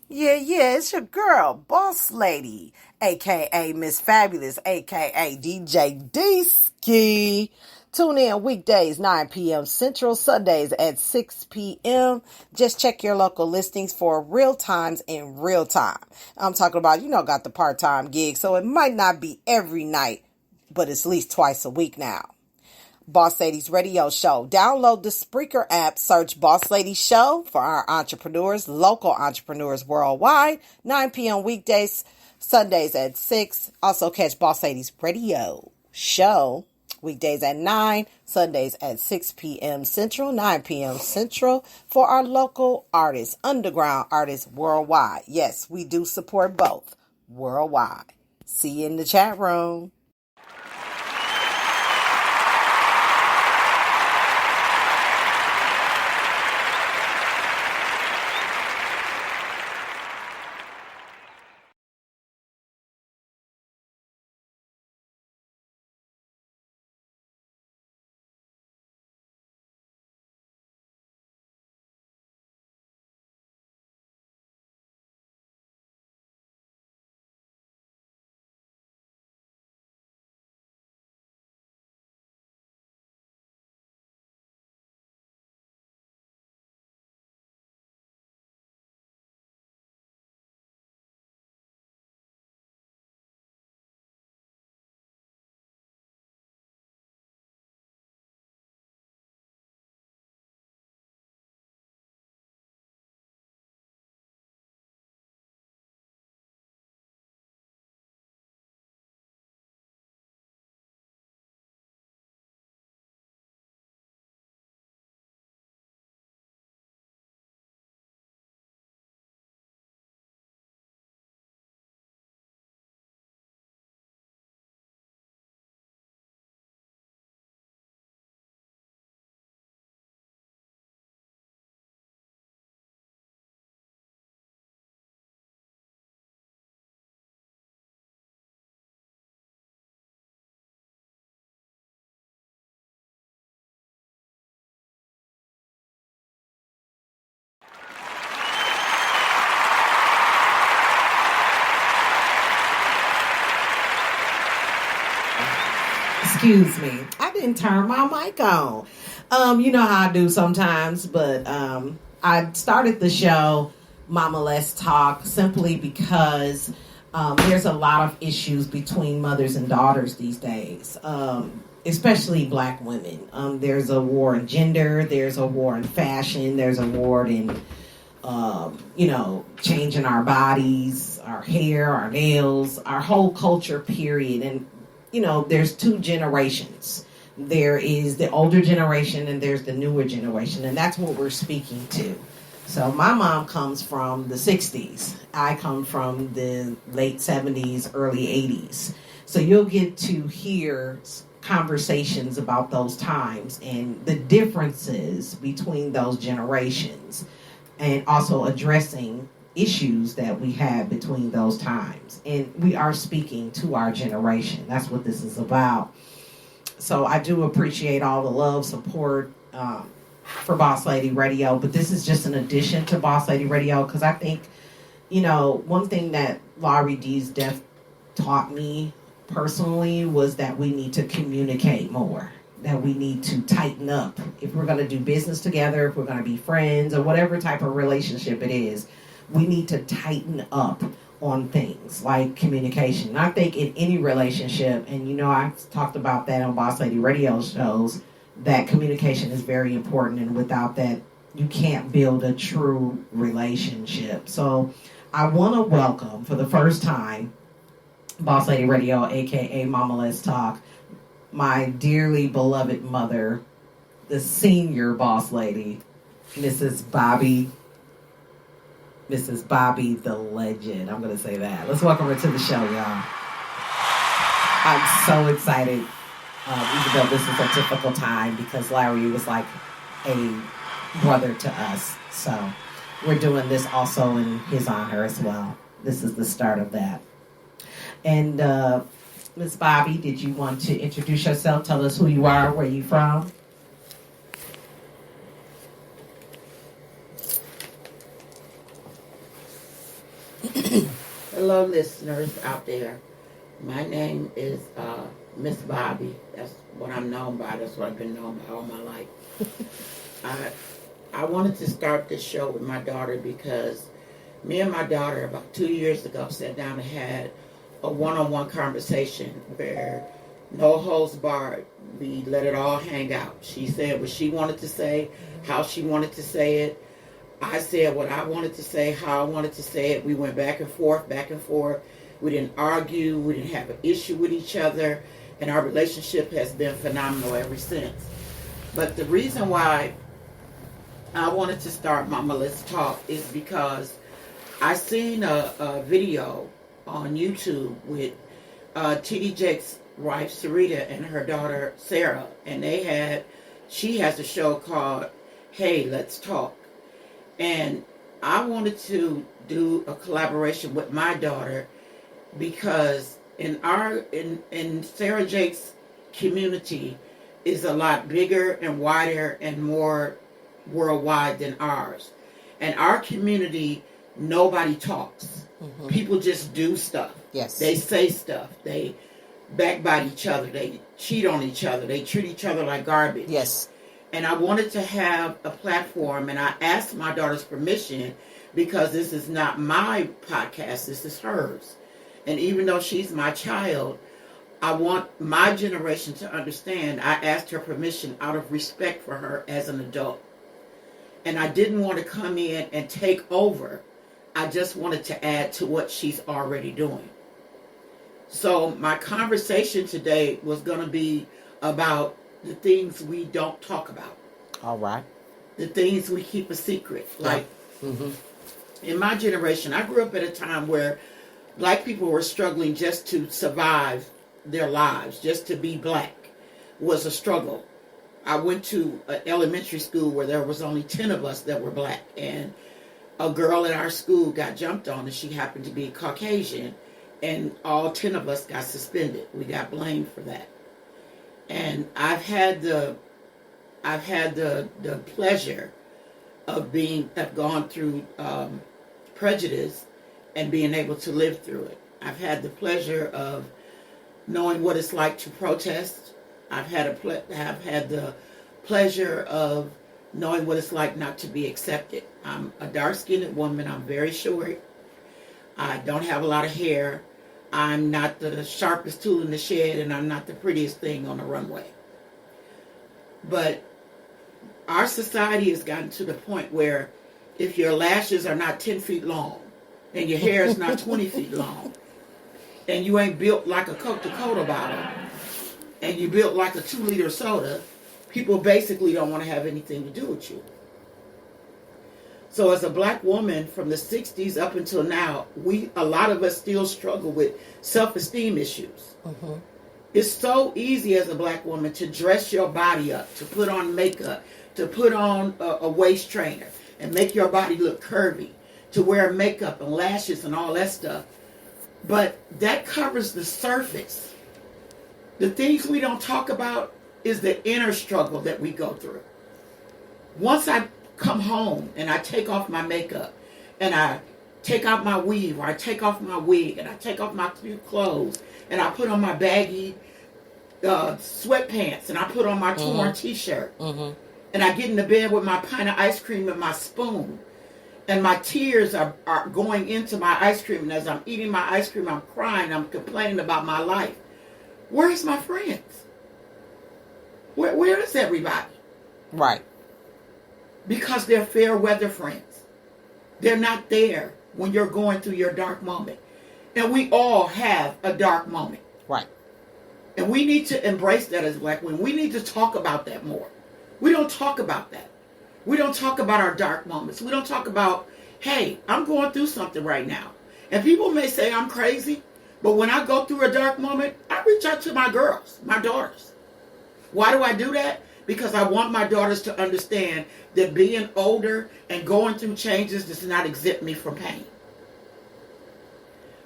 Yeah, it's your girl, Boss Lady, aka Miss Fabulous, aka DJ D-Ski. Tune in weekdays, 9 p.m. Central, Sundays at 6 p.m. Just check your local listings for real times in real time. I'm talking about, got the part-time gig, so it might not be every night, but it's at least twice a week now. Boss Ladies Radio Show. Download the Spreaker app, search Boss Lady Show for our entrepreneurs, local entrepreneurs worldwide. 9 p.m. weekdays, Sundays at 6. Also catch Boss Ladies Radio Show weekdays at 9, Sundays at 6 p.m. Central, 9 p.m. Central for our local artists, underground artists worldwide. Yes, we do support both worldwide. See you in the chat room. Excuse me. I didn't turn my mic on. You know how I do sometimes, but I started the show Mama Let's Talk simply because there's a lot of issues between mothers and daughters these days, especially black women. There's a war in gender, there's a war in fashion, there's a war in changing our bodies, our hair, our nails, our whole culture, period. And there's two generations. There is the older generation and there's the newer generation, and that's what we're speaking to. So my mom comes from the 60s. I come from the late 70s, early 80s. So you'll get to hear conversations about those times and the differences between those generations, and also addressing issues that we had between those times. And we are speaking to our generation. That's what this is about. So I do appreciate all the love, support for Boss Lady Radio, but this is just an addition to Boss Lady Radio, because I think, one thing that Laurie D's death taught me personally was that we need to communicate more, that we need to tighten up. If we're going to do business together, if we're going to be friends, or whatever type of relationship it is, we need to tighten up on things like communication. And I think in any relationship, and I've talked about that on Boss Lady Radio shows, that communication is very important, and without that, you can't build a true relationship. So I want to welcome, for the first time, Boss Lady Radio, aka Mama Let's Talk, my dearly beloved mother, the senior boss lady, Mrs. Bobby the legend. I'm going to say that. Let's welcome her to the show, y'all. I'm so excited, even though this is a difficult time, because Larry was like a brother to us. So we're doing this also in his honor as well. This is the start of that. And Miss Bobby, did you want to introduce yourself? Tell us who you are, where you from? Hello, listeners out there. My name is Miss Bobby. That's what I'm known by. That's what I've been known by all my life. I wanted to start this show with my daughter because me and my daughter about 2 years ago sat down and had a one-on-one conversation where no holds barred. We let it all hang out. She said what she wanted to say, how she wanted to say it. I said what I wanted to say, how I wanted to say it. We went back and forth, back and forth. We didn't argue. We didn't have an issue with each other. And our relationship has been phenomenal ever since. But the reason why I wanted to start Mama Let's Talk is because I seen a video on YouTube with T.D. Jakes' wife, Sarita, and her daughter, Sarah. And she has a show called Hey, Let's Talk. And I wanted to do a collaboration with my daughter because in Sarah Jakes' community is a lot bigger and wider and more worldwide than ours. And our community, nobody talks. Mm-hmm. People just do stuff. Yes. They say stuff. They backbite each other. They cheat on each other. They treat each other like garbage. Yes. And I wanted to have a platform, and I asked my daughter's permission because this is not my podcast, this is hers. And even though she's my child, I want my generation to understand I asked her permission out of respect for her as an adult. And I didn't want to come in and take over. I just wanted to add to what she's already doing. So my conversation today was going to be about the things we don't talk about. All right. The things we keep a secret. Like, in my generation, I grew up at a time where black people were struggling just to survive their lives. Just to be black was a struggle. I went to an elementary school where there was only 10 of us that were black. And a girl at our school got jumped on, and she happened to be Caucasian. And all 10 of us got suspended. We got blamed for that. And I've had the pleasure of gone through prejudice and being able to live through it. I've had the pleasure of knowing what it's like to protest. I've had the pleasure of knowing what it's like not to be accepted. I'm a dark-skinned woman. I'm very short. I don't have a lot of hair. I'm not the sharpest tool in the shed, and I'm not the prettiest thing on the runway. But our society has gotten to the point where if your lashes are not 10 feet long, and your hair is not 20 feet long, and you ain't built like a Coca-Cola bottle, and you built like a 2-liter soda, people basically don't want to have anything to do with you. So as a black woman from the 60s up until now, a lot of us still struggle with self-esteem issues. Mm-hmm. It's so easy as a black woman to dress your body up, to put on makeup, to put on a waist trainer and make your body look curvy, to wear makeup and lashes and all that stuff. But that covers the surface. The things we don't talk about is the inner struggle that we go through. Once I come home and I take off my makeup and I take out my weave, or I take off my wig and I take off my cute clothes and I put on my baggy sweatpants and I put on my torn t-shirt and I get in the bed with my pint of ice cream and my spoon and my tears are going into my ice cream, and as I'm eating my ice cream I'm crying, I'm complaining about my life. Where's my friends? Where is everybody? Right. Because they're fair weather friends. They're not there when you're going through your dark moment. And we all have a dark moment. Right. And we need to embrace that as black women. We need to talk about that more. We don't talk about that. We don't talk about our dark moments. We don't talk about, hey, I'm going through something right now. And people may say I'm crazy, but when I go through a dark moment, I reach out to my girls, my daughters. Why do I do that? Because I want my daughters to understand that being older and going through changes does not exempt me from pain.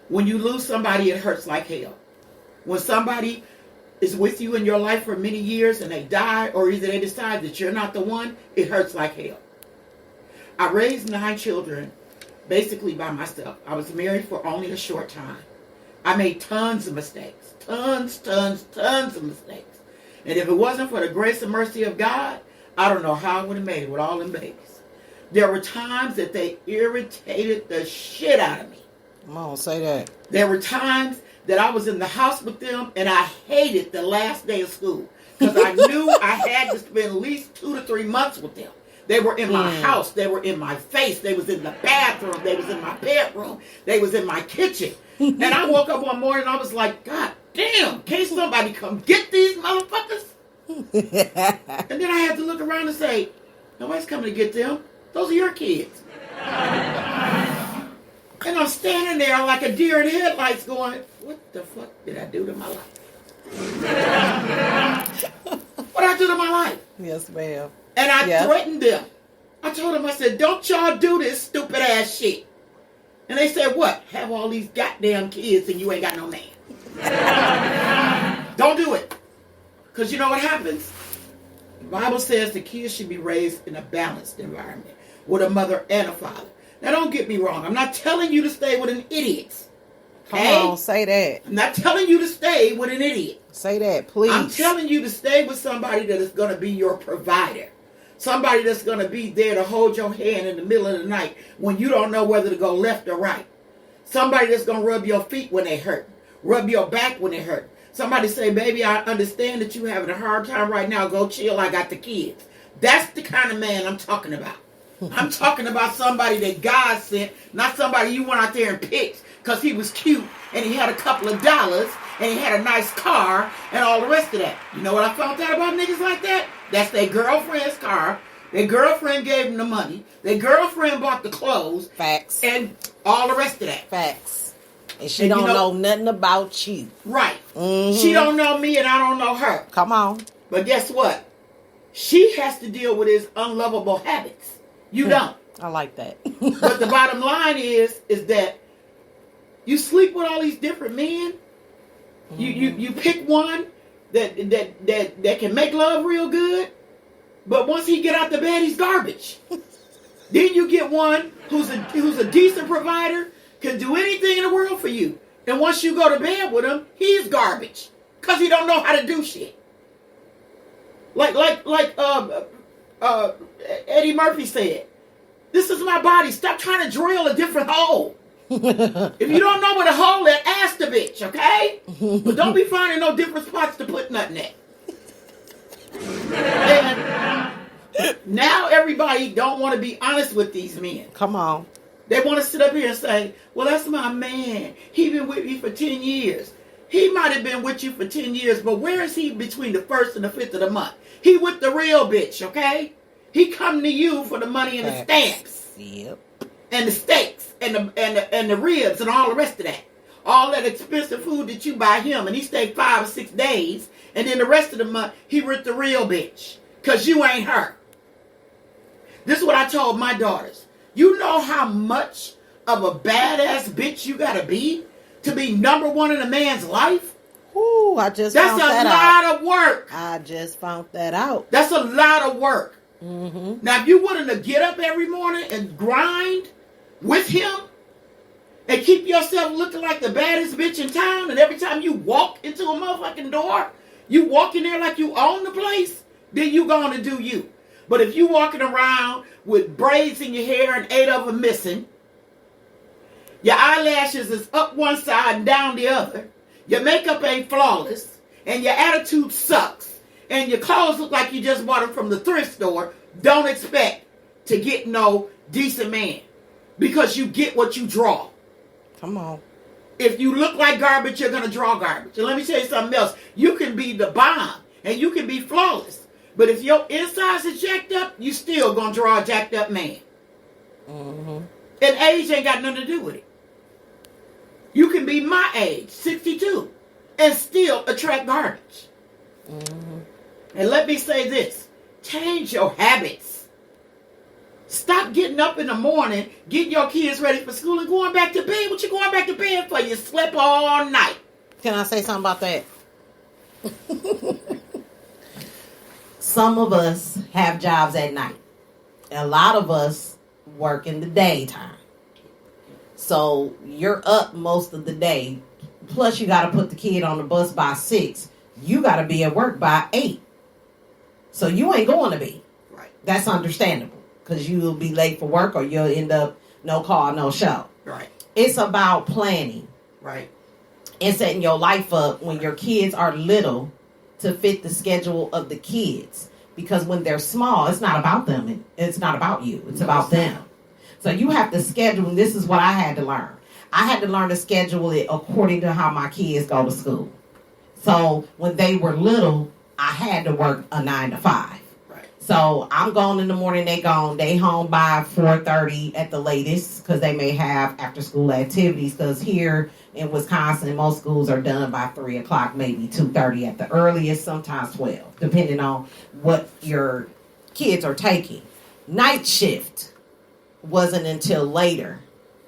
When you lose somebody, it hurts like hell. When somebody is with you in your life for many years and they die, or either they decide that you're not the one, it hurts like hell. I raised 9 children basically by myself. I was married for only a short time. I made tons of mistakes. Tons of mistakes. And if it wasn't for the grace and mercy of God, I don't know how I would have made it with all them babies. There were times that they irritated the shit out of me. Come on, say that. There were times that I was in the house with them and I hated the last day of school because I knew I had to spend at least 2 to 3 months with them. They were in my house. They were in my face. They was in the bathroom. They was in my bedroom. They was in my kitchen. And I woke up one morning and I was like, God damn, can't somebody come get these motherfuckers? And then I had to look around and say, nobody's coming to get them. Those are your kids. And I'm standing there like a deer in headlights going, what the fuck did I do to my life? What did I do to my life? Yes, ma'am. And I threatened them. I told them, I said, don't y'all do this stupid ass shit. And they said, what? Have all these goddamn kids and you ain't got no man. Don't do it. Because you know what happens? The Bible says the kids should be raised in a balanced environment with a mother and a father. Now, don't get me wrong. I'm not telling you to stay with an idiot. Okay? Come on, say that. I'm not telling you to stay with an idiot. Say that, please. I'm telling you to stay with somebody that is going to be your provider. Somebody that's going to be there to hold your hand in the middle of the night when you don't know whether to go left or right. Somebody that's going to rub your feet when they hurt. Rub your back when they hurt. Somebody say, baby, I understand that you're having a hard time right now. Go chill. I got the kids. That's the kind of man I'm talking about. I'm talking about somebody that God sent, not somebody you went out there and picked because he was cute and he had a couple of dollars and he had a nice car and all the rest of that. You know what I found out about niggas like that? That's their girlfriend's car. Their girlfriend gave them the money. Their girlfriend bought the clothes. Facts. And all the rest of that. Facts. And she don't know nothing about you. Right. Mm-hmm. She don't know me and I don't know her. Come on. But guess what? She has to deal with his unlovable habits. You don't. I like that. But the bottom line is that you sleep with all these different men. Mm-hmm. You pick one that can make love real good, but once he get out the bed, he's garbage. Then you get one who's a decent provider, can do anything in the world for you, and once you go to bed with him, he's garbage because he don't know how to do shit. Like Eddie Murphy said, this is my body. Stop trying to drill a different hole. If you don't know where the hole is, ask the bitch, okay? But don't be finding no different spots to put nothing at. And now everybody don't want to be honest with these men. Come on. They want to sit up here and say, well, that's my man. He been with me for 10 years. He might have been with you for 10 years, but where is he between the 1st and the 5th of the month? He with the real bitch, okay? He come to you for the money and the stamps. Yep. And the steaks and the ribs and all the rest of that. All that expensive food that you buy him, and he stay 5 or 6 days, and then the rest of the month he with the real bitch. Cause you ain't her. This is what I told my daughters. You know how much of a badass bitch you gotta be to be number one in a man's life? Ooh, I just found that out. That's a lot of work. I just found that out. That's a lot of work. Mm-hmm. Now, if you're willing to get up every morning and grind with him and keep yourself looking like the baddest bitch in town, and every time you walk into a motherfucking door, you walk in there like you own the place, then you going to do you. But if you walking around with braids in your hair and 8 of them missing, your eyelashes is up one side and down the other, your makeup ain't flawless, and your attitude sucks, and your clothes look like you just bought them from the thrift store, don't expect to get no decent man. Because you get what you draw. Come on. If you look like garbage, you're going to draw garbage. And let me tell you something else. You can be the bomb, and you can be flawless. But if your insides is jacked up, you still going to draw a jacked up man. Mm-hmm. And age ain't got nothing to do with it. You can be my age, 62, and still attract garbage. Mm-hmm. And let me say this. Change your habits. Stop getting up in the morning, getting your kids ready for school, and going back to bed. What you going back to bed for? You slept all night. Can I say something about that? Some of us have jobs at night. A lot of us work in the daytime. So you're up most of the day. Plus, you got to put the kid on the bus by 6. You got to be at work by 8. So you ain't going to be. Right. That's understandable because you will be late for work or you'll end up no call, no show. Right. It's about planning. Right. And setting your life up when your kids are little to fit the schedule of the kids. Because when they're small, it's not about them. It's not about you. It's about them. So you have to schedule, and this is what I had to learn. I had to learn to schedule it according to how my kids go to school. So when they were little, I had to work a 9 to 5. Right. So I'm gone in the morning, they gone. They home by 4:30 at the latest because they may have after school activities. Because here in Wisconsin, most schools are done by 3 o'clock, maybe 2:30 at the earliest, sometimes 12, depending on what your kids are taking. Night shift wasn't until later,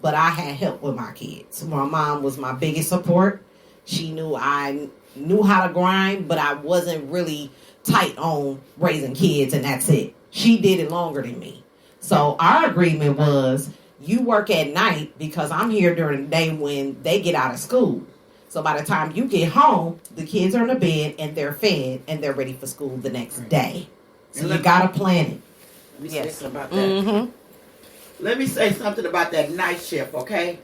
but I had help with my kids. My mom was my biggest support. She knew I knew how to grind, but I wasn't really tight on raising kids, and that's it. She did it longer than me. So our agreement was, you work at night because I'm here during the day when they get out of school. So by the time you get home, the kids are in the bed and they're fed and they're ready for school the next day. So you got to plan it. Let me say something about that. Mm-hmm. Let me say something about that night shift, okay?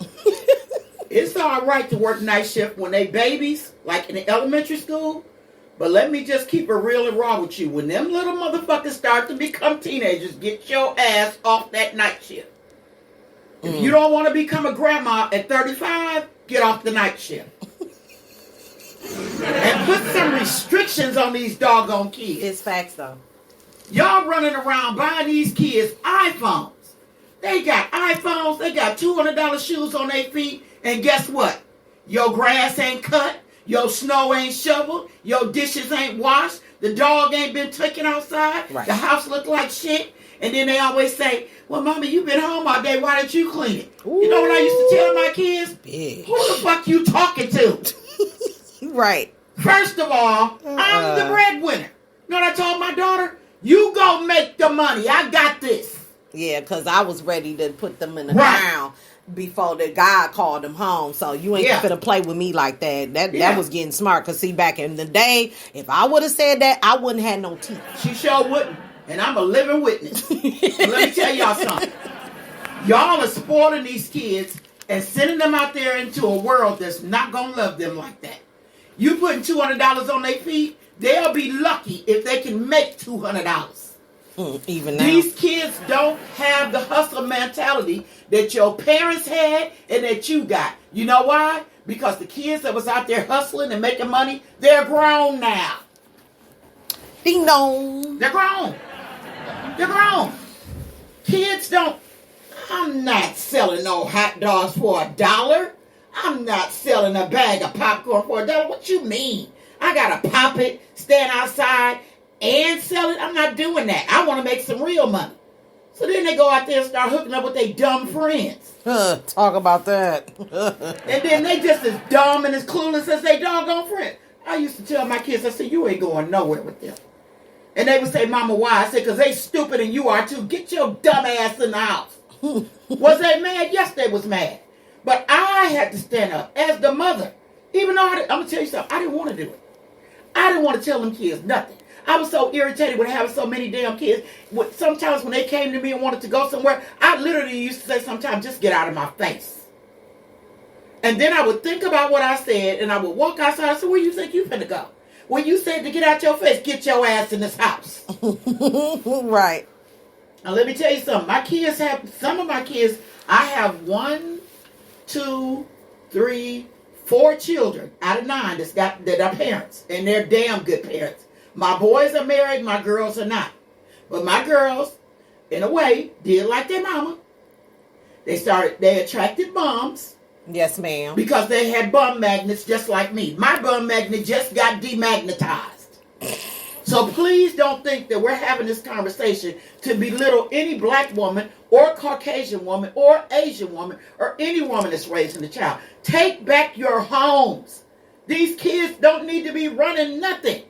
It's all right to work night shift when they babies, like in the elementary school. But let me just keep it real and raw with you. When them little motherfuckers start to become teenagers, get your ass off that night shift. If you don't want to become a grandma at 35, get off the night shift. And put some restrictions on these doggone kids. It's facts though. Y'all running around buying these kids iPhones. They got iPhones. They got $200 shoes on their feet. And guess what? Your grass ain't cut. Your snow ain't shoveled. Your dishes ain't washed. The dog ain't been taken outside. Right. The house look like shit. And then they always say, well, Mama, you been home all day. Why didn't you clean it? Ooh. You know what I used to tell my kids? Big. Who the fuck you talking to? Right. First of all, I'm the breadwinner. You know what I told my daughter? You go make the money. I got this. Yeah, because I was ready to put them in the Right. ground before the God called them home. So you ain't Yeah. finna play with me like that. That Yeah. was getting smart. Because see, back in the day, if I would have said that, I wouldn't have no teeth. She sure wouldn't. And I'm a living witness. So let me tell y'all something. Y'all are spoiling these kids and sending them out there into a world that's not going to love them like that. You putting $200 on their feet, they'll be lucky if they can make $200. Even now. These kids don't have the hustle mentality that your parents had and that you got. You know why? Because the kids that was out there hustling and making money, they're grown now. Ding dong. They're grown. They're grown. Kids don't. I'm not selling no hot dogs for $1. I'm not selling a bag of popcorn for $1. What you mean? I gotta pop it, stand outside, and sell it? I'm not doing that. I want to make some real money. So then they go out there and start hooking up with their dumb friends. Talk about that. And then they just as dumb and as clueless as they doggone friends. I used to tell my kids, I said, you ain't going nowhere with them. And they would say, Mama, why? I said, because they stupid and you are too. Get your dumb ass in the house. Was they mad? Yes, they was mad. But I had to stand up as the mother. Even though I'm going to tell you something, I didn't want to do it. I didn't want to tell them kids nothing. I was so irritated with having so many damn kids. Sometimes when they came to me and wanted to go somewhere, I literally used to say sometimes, just get out of my face. And then I would think about what I said, and I would walk outside. I said, where you think you finna go? When you said to get out your face, get your ass in this house. Right. Now let me tell you something. My kids have, some of my kids, I have 1, 2, 3, 4 children out of 9 that are parents. And they're damn good parents. My boys are married, my girls are not. But my girls, in a way, did like their mama. They attracted moms. Yes, ma'am. Because they had bum magnets just like me. My bum magnet just got demagnetized. So please don't think that we're having this conversation to belittle any black woman or Caucasian woman or Asian woman or any woman that's raising a child. Take back your homes. These kids don't need to be running nothing.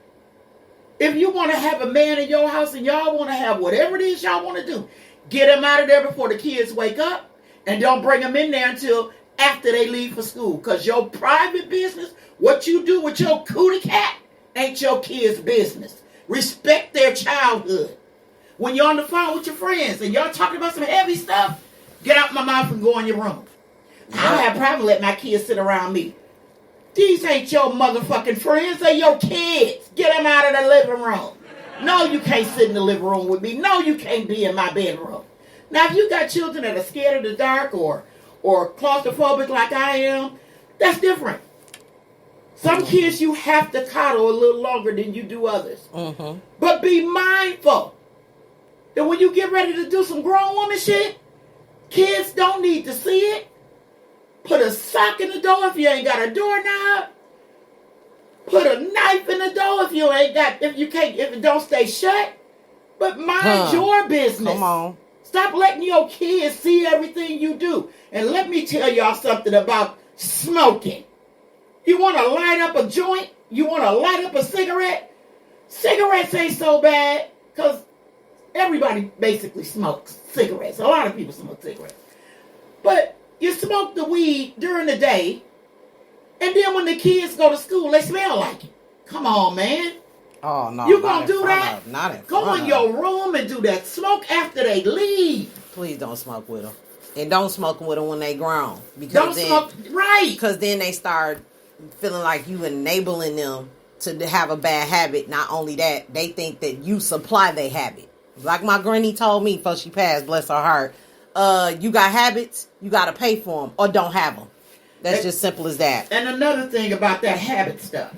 If you want to have a man in your house and y'all want to have whatever it is y'all want to do, get them out of there before the kids wake up. And don't bring them in there until after they leave for school. Because your private business, what you do with your cootie cat, ain't your kids' business. Respect their childhood. When you're on the phone with your friends and y'all talking about some heavy stuff, get out my mouth and go in your room. I have probably let my kids sit around me. These ain't your motherfucking friends. They're your kids. Get them out of the living room. No, you can't sit in the living room with me. No, you can't be in my bedroom. Now, if you got children that are scared of the dark or claustrophobic like I am, that's different. Some kids you have to coddle a little longer than you do others. Mm-hmm. But be mindful that when you get ready to do some grown woman shit, kids don't need to see it. Put a sock in the door if you ain't got a doorknob. Put a knife in the door if it don't stay shut. But mind your business. Come on. Stop letting your kids see everything you do. And let me tell y'all something about smoking. You want to light up a joint? You want to light up a cigarette? Cigarettes ain't so bad because everybody basically smokes cigarettes. A lot of people smoke cigarettes. But you smoke the weed during the day, and then when the kids go to school, they smell like it. Come on, man. Oh, no. You gonna do that? Not in front Go in of. your room and do that. Smoke after they leave. Please don't smoke with them. And don't smoke with them when they grown. Don't smoke. Right. Because then they start feeling like you enabling them to have a bad habit. Not only that, they think that you supply their habit. Like my granny told me before she passed, bless her heart. You got habits, you got to pay for them or don't have them. That's just simple as that. And another thing about that habit stuff.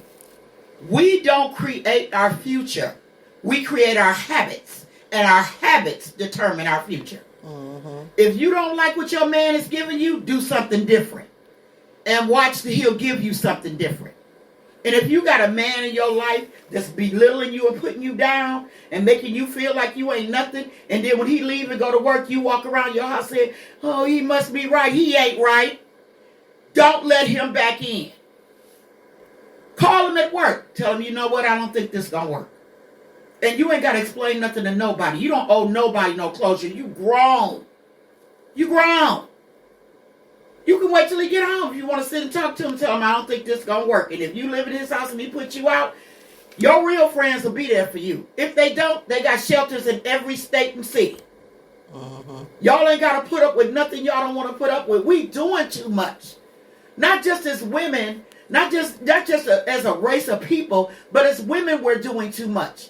We don't create our future. We create our habits. And our habits determine our future. Mm-hmm. If you don't like what your man is giving you, do something different. And watch that he'll give you something different. And if you got a man in your life that's belittling you and putting you down and making you feel like you ain't nothing, and then when he leave and go to work, you walk around your house saying, oh, he must be right. He ain't right. Don't let him back in. Call him at work. Tell him, you know what? I don't think this going to work. And you ain't got to explain nothing to nobody. You don't owe nobody no closure. You grown. You grown. You can wait till he get home. If you want to sit and talk to him, tell him, I don't think this is going to work. And if you live in his house and he puts you out, your real friends will be there for you. If they don't, they got shelters in every state and city. Mm-hmm. Y'all ain't got to put up with nothing y'all don't want to put up with. We doing too much. Not just as women, not just as a race of people, but as women, we're doing too much.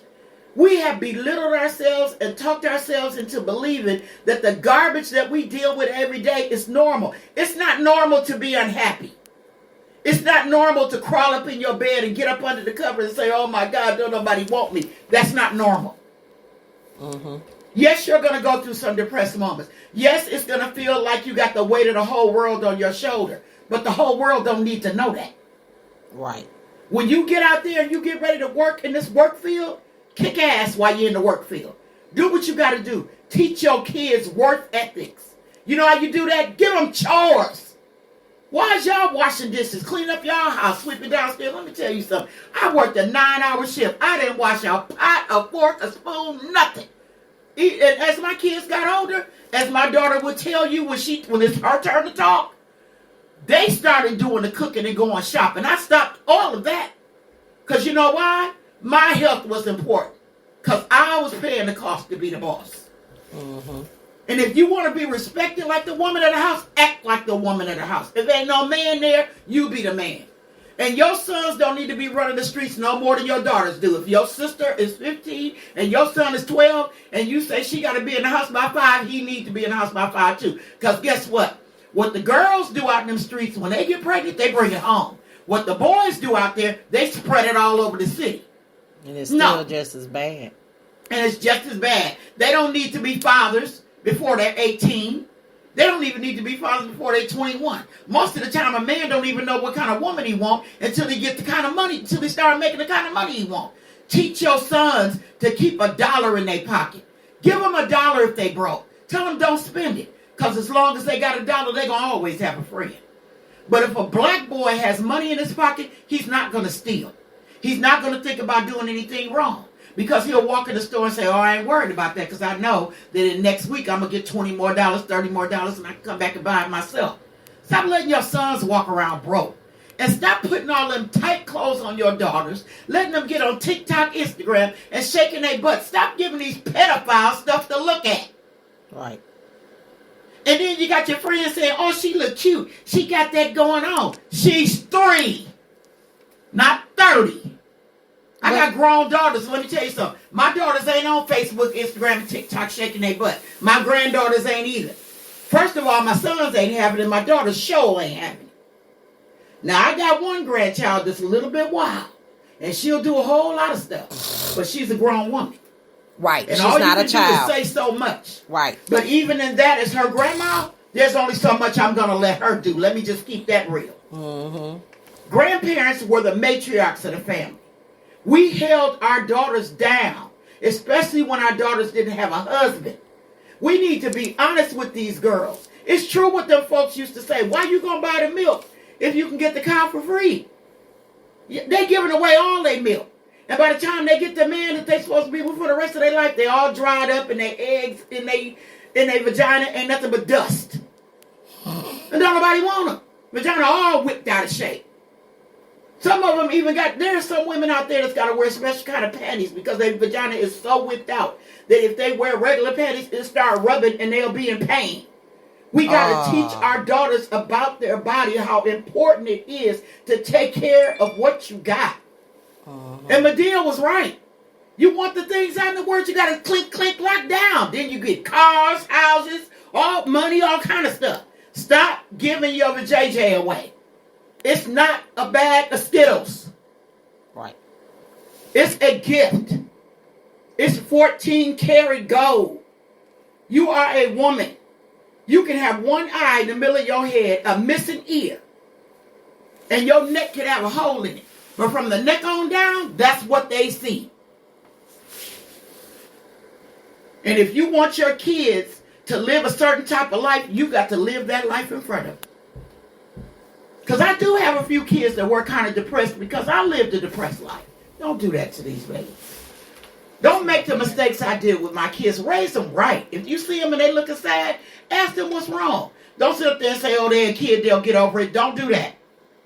We have belittled ourselves and talked ourselves into believing that the garbage that we deal with every day is normal. It's not normal to be unhappy. It's not normal to crawl up in your bed and get up under the covers and say, oh my God, don't nobody want me. That's not normal. Mm-hmm. Yes, you're going to go through some depressed moments. Yes, it's going to feel like you got the weight of the whole world on your shoulder. But the whole world don't need to know that. Right. When you get out there and you get ready to work in this work field, kick ass while you're in the work field. Do what you got to do. Teach your kids work ethics. You know how you do that? Give them chores. Why is y'all washing dishes, clean up y'all house, sweeping downstairs? Let me tell you something. I worked a 9-hour shift. I didn't wash a pot, a fork, a spoon, nothing. And as my kids got older, as my daughter would tell you when it's her turn to talk, they started doing the cooking and going shopping. I stopped all of that. Because you know why? My health was important. Because I was paying the cost to be the boss. Mm-hmm. And if you want to be respected like the woman of the house, act like the woman of the house. If ain't no man there, you be the man. And your sons don't need to be running the streets no more than your daughters do. If your sister is 15 and your son is 12 and you say she got to be in the house by 5, he needs to be in the house by 5 too. Because guess what? What the girls do out in them streets, when they get pregnant, they bring it home. What the boys do out there, they spread it all over the city. And it's still just as bad. And it's just as bad. They don't need to be fathers before they're 18. They don't even need to be fathers before they're 21. Most of the time, a man don't even know what kind of woman he wants until he get the kind of money, until they start making the kind of money he wants. Teach your sons to keep $1 in their pocket. Give them $1 if they broke. Tell them don't spend it. Because as long as they got $1, they're going to always have a friend. But if a black boy has money in his pocket, he's not going to steal. He's not going to think about doing anything wrong. Because he'll walk in the store and say, oh, I ain't worried about that because I know that in next week I'm going to get $20 more, $30 more, and I can come back and buy it myself. Stop letting your sons walk around broke. And stop putting all them tight clothes on your daughters, letting them get on TikTok, Instagram, and shaking their butt. Stop giving these pedophiles stuff to look at. Right. And then you got your friends saying, oh, she look cute. She got that going on. She's 3, not 30. I got grown daughters. Let me tell you something. My daughters ain't on Facebook, Instagram, and TikTok shaking their butt. My granddaughters ain't either. First of all, my sons ain't having it. My daughter's show ain't having it. Now, I got one grandchild that's a little bit wild. And she'll do a whole lot of stuff. But she's a grown woman. Right. And She's all not you a can child. do is say so much. Right. But even in that, as her grandma, there's only so much I'm going to let her do. Let me just keep that real. Mm-hmm. Grandparents were the matriarchs of the family. We held our daughters down, especially when our daughters didn't have a husband. We need to be honest with these girls. It's true what them folks used to say. Why you going to buy the milk if you can get the cow for free? They giving away all their milk. And by the time they get the man that they supposed to be with for the rest of their life, they all dried up and their eggs in their vagina ain't nothing but dust. And don't nobody want them. Vagina all whipped out of shape. Some of them even there's some women out there that's got to wear special kind of panties because their vagina is so whipped out that if they wear regular panties, it'll start rubbing and they'll be in pain. We got to teach our daughters about their body, how important it is to take care of what you got. And Medea was right. You want the things out in the world, you got to clink, clink, lock down. Then you get cars, houses, all money, all kind of stuff. Stop giving your JJ away. It's not a bag of Skittles. Right. It's a gift. It's 14 karat gold. You are a woman. You can have one eye in the middle of your head, a missing ear, and your neck can have a hole in it. But from the neck on down, that's what they see. And if you want your kids to live a certain type of life, you got to live that life in front of them. Because I do have a few kids that were kind of depressed because I lived a depressed life. Don't do that to these babies. Don't make the mistakes I did with my kids. Raise them right. If you see them and they looking sad, ask them what's wrong. Don't sit up there and say, oh, they're a kid, they'll get over it. Don't do that.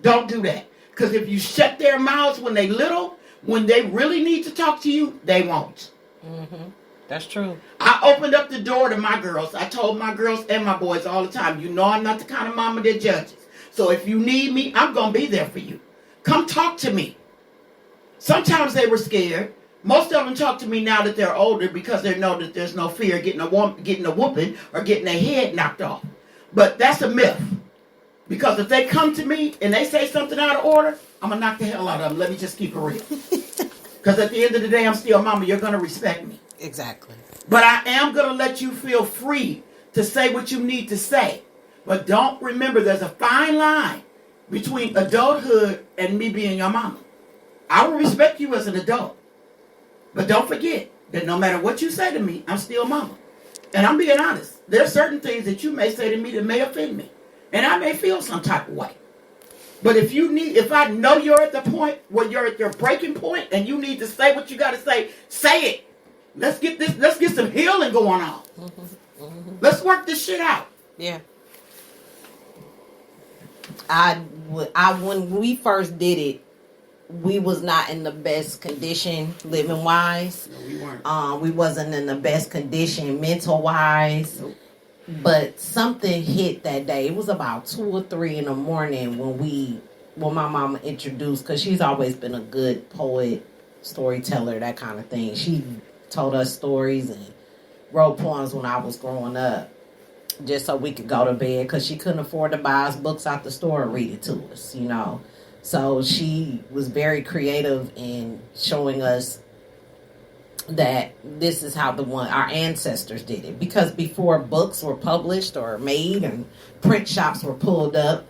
Don't do that. Because if you shut their mouths when they little, when they really need to talk to you, they won't. Mm-hmm. That's true. I opened up the door to my girls. I told my girls and my boys all the time, you know I'm not the kind of mama that judges. So if you need me, I'm going to be there for you. Come talk to me. Sometimes they were scared. Most of them talk to me now that they're older because they know that there's no fear of getting a whooping or getting their head knocked off. But that's a myth. Because if they come to me and they say something out of order, I'm going to knock the hell out of them. Let me just keep it real. Because at the end of the day, I'm still mama. You're going to respect me. Exactly. But I am going to let you feel free to say what you need to say. But don't remember there's a fine line between adulthood and me being your mama. I will respect you as an adult. But don't forget that no matter what you say to me, I'm still mama. And I'm being honest. There's certain things that you may say to me that may offend me. And I may feel some type of way. But if I know you're at the point where you're at your breaking point and you need to say what you got to say it. Let's get some healing going on. Mm-hmm. Mm-hmm. Let's work this shit out. Yeah. When we first did it, we was not in the best condition living wise. No, we weren't. We wasn't in the best condition mental wise. Nope. But something hit that day. It was about 2 or 3 in the morning when my mama introduced, because she's always been a good poet, storyteller, that kind of thing. She told us stories and wrote poems when I was growing up, just so we could go to bed, because she couldn't afford to buy us books out the store and read it to us, you know. So she was very creative in showing us that this is how our ancestors did it. Because before books were published or made and print shops were pulled up,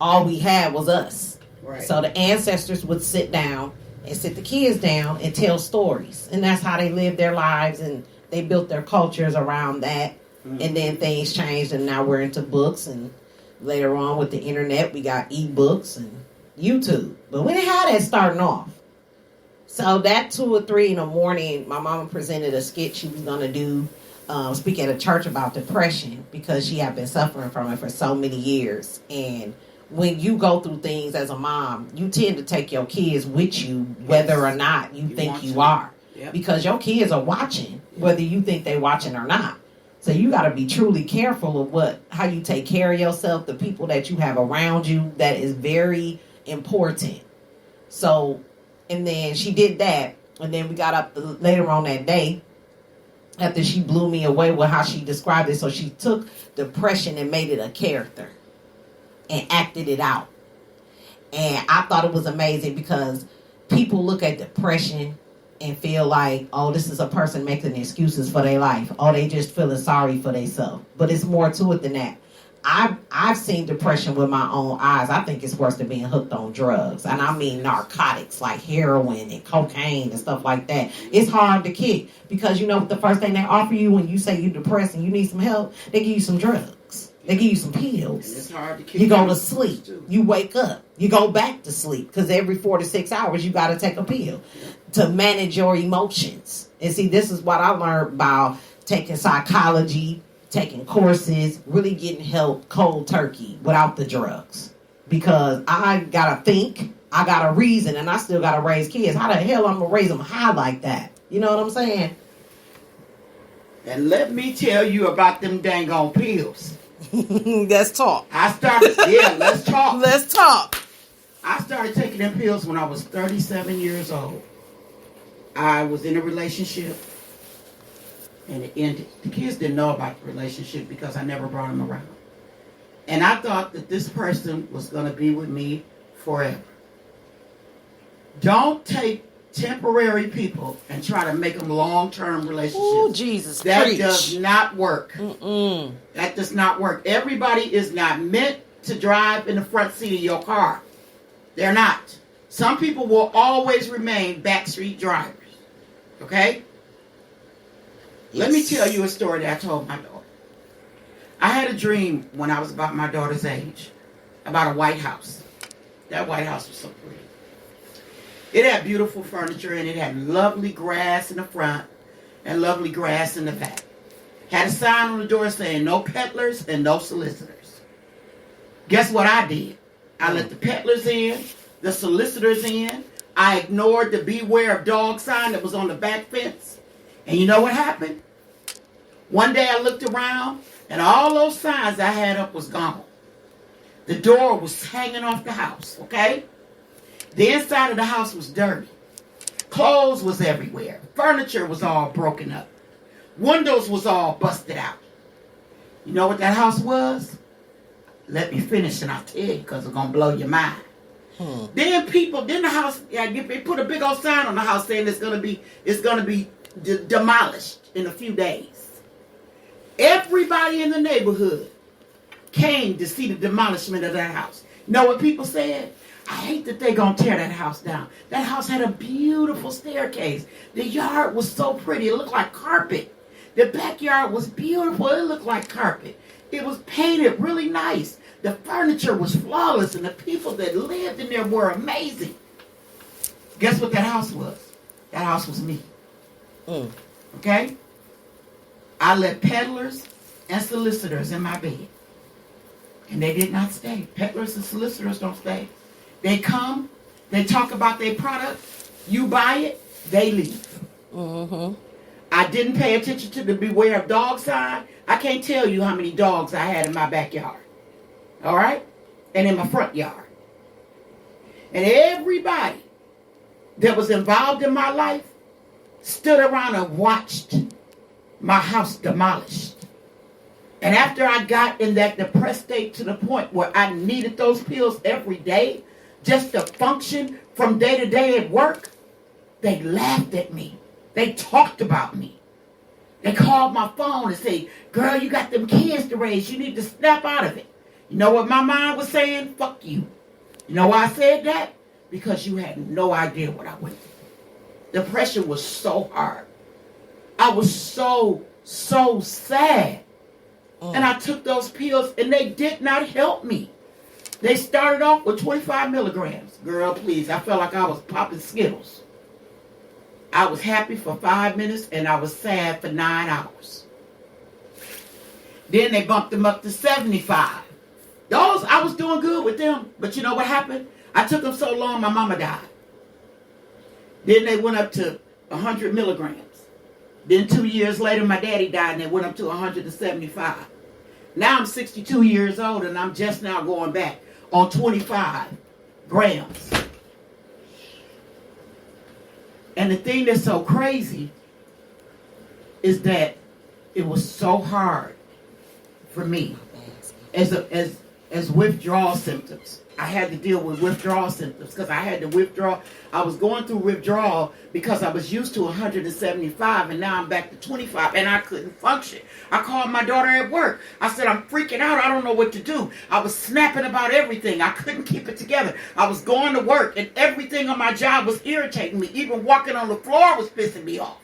all we had was us. Right. So the ancestors would sit down and sit the kids down and tell stories. And that's how they lived their lives, and they built their cultures around that. Mm-hmm. And then things changed, and now we're into books, and later on with the internet we got ebooks and YouTube. But we didn't have that starting off. So that 2 or 3 in the morning, my mama presented a skit she was gonna do, speak at a church about depression because she had been suffering from it for so many years. And when you go through things as a mom, you tend to take your kids with you, whether or not you think you are, because your kids are watching, whether you think they're watching or not. So you got to be truly careful of how you take care of yourself, the people that you have around you. That is very important. So, and then she did that, and then we got up later on that day after she blew me away with how she described it. So she took depression and made it a character and acted it out. And I thought it was amazing because people look at depression and feel like, oh, this is a person making excuses for their life. Oh, they just feeling sorry for themselves. But it's more to it than that. I've seen depression with my own eyes. I think it's worse than being hooked on drugs. And I mean narcotics like heroin and cocaine and stuff like that. It's hard to kick because you know what the first thing they offer you when you say you're depressed and you need some help? They give you some drugs. They give you some pills. And it's hard to kick. You go to sleep. You wake up. You go back to sleep because every 4 to 6 hours you got to take a pill to manage your emotions. And see, this is what I learned about taking psychology, taking courses, really getting help cold turkey without the drugs. Because I gotta think, I gotta reason, and I still gotta raise kids. How the hell I'm gonna raise them high like that? You know what I'm saying? And let me tell you about them dang on pills. Let's talk. Let's talk. Let's talk. I started taking them pills when I was 37 years old. I was in a relationship. And it ended. The kids didn't know about the relationship because I never brought them around. And I thought that this person was going to be with me forever. Don't take temporary people and try to make them long-term relationships. Oh, Jesus, that preach. does not work. Mm-mm. That does not work. Everybody is not meant to drive in the front seat of your car. They're not. Some people will always remain backstreet drivers. Okay? Yes. Let me tell you a story that I told my daughter. I had a dream when I was about my daughter's age about a White House. That White House was so pretty. It had beautiful furniture and it had lovely grass in the front and lovely grass in the back. Had a sign on the door saying no peddlers and no solicitors. Guess what I did? I let the peddlers in, the solicitors in. I ignored the beware of dog sign that was on the back fence. And you know what happened? One day I looked around and all those signs I had up was gone. The door was hanging off the house, okay? The inside of the house was dirty. Clothes was everywhere. Furniture was all broken up. Windows was all busted out. You know what that house was? Let me finish and I'll tell you because it's going to blow your mind. Then the house, they put a big old sign on the house saying it's going to be demolished in a few days. Everybody in the neighborhood came to see the demolishment of that house. You know what people said? I hate that they're going to tear that house down. That house had a beautiful staircase. The yard was so pretty. It looked like carpet. The backyard was beautiful. It looked like carpet. It was painted really nice. The furniture was flawless, and the people that lived in there were amazing. Guess what that house was? That house was me. Okay? I let peddlers and solicitors in my bed. And they did not stay. Peddlers and solicitors don't stay. They come, they talk about their product, you buy it, they leave. Mm-hmm. I didn't pay attention to the beware of dog sign. I can't tell you how many dogs I had in my backyard. All right? And in my front yard. And everybody that was involved in my life stood around and watched my house demolished. And after I got in that depressed state to the point where I needed those pills every day just to function from day to day at work, they laughed at me. They talked about me. They called my phone and said, girl, you got them kids to raise. You need to snap out of it. You know what my mind was saying? Fuck you. You know why I said that? Because you had no idea what I went through. Depression was so hard. I was so sad. And I took those pills and they did not help me. They started off with 25 milligrams. Girl, please, I felt like I was popping Skittles. I was happy for 5 minutes and I was sad for 9 hours. Then they bumped them up to 75. Those, I was doing good with them. But you know what happened? I took them so long, my mama died. Then they went up to 100 milligrams. Then 2 years later, my daddy died and they went up to 175. Now I'm 62 years old and I'm just now going back on 25 grams. And the thing that's so crazy is that it was so hard for me as withdrawal symptoms. I had to deal with withdrawal symptoms because I had to withdraw. I was going through withdrawal because I was used to 175 and now I'm back to 25 and I couldn't function. I called my daughter at work. I said, I'm freaking out. I don't know what to do. I was snapping about everything. I couldn't keep it together. I was going to work and everything on my job was irritating me. Even walking on the floor was pissing me off.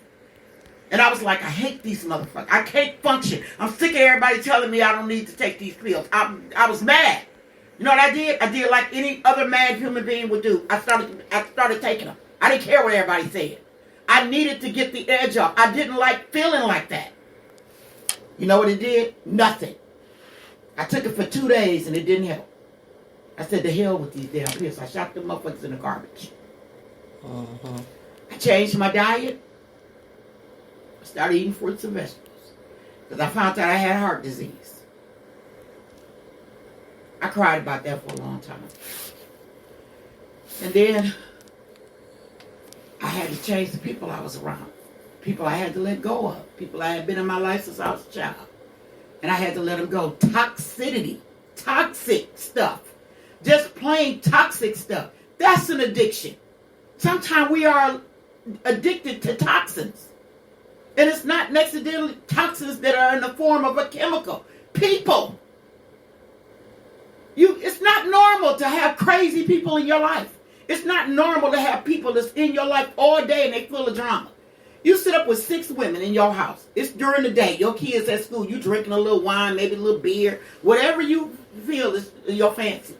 And I was like, I hate these motherfuckers. I can't function. I'm sick of everybody telling me I don't need to take these pills. I was mad. You know what I did? I did like any other mad human being would do. I started taking them. I didn't care what everybody said. I needed to get the edge off. I didn't like feeling like that. You know what it did? Nothing. I took it for 2 days and it didn't help. I said, the hell with these damn pills. I shot them motherfuckers in the garbage. I changed my diet. I started eating fruits and vegetables. Because I found out I had heart disease. I cried about that for a long time. And then I had to change the people I was around. People I had to let go of. People I had been in my life since I was a child. And I had to let them go. Toxicity. Toxic stuff. Just plain toxic stuff. That's an addiction. Sometimes we are addicted to toxins. And it's not necessarily toxins that are in the form of a chemical. People. It's not normal to have crazy people in your life. It's not normal to have people that's in your life all day and they full of drama. You sit up with 6 women in your house. It's during the day. Your kids at school. You drinking a little wine, maybe a little beer. Whatever you feel is your fancy.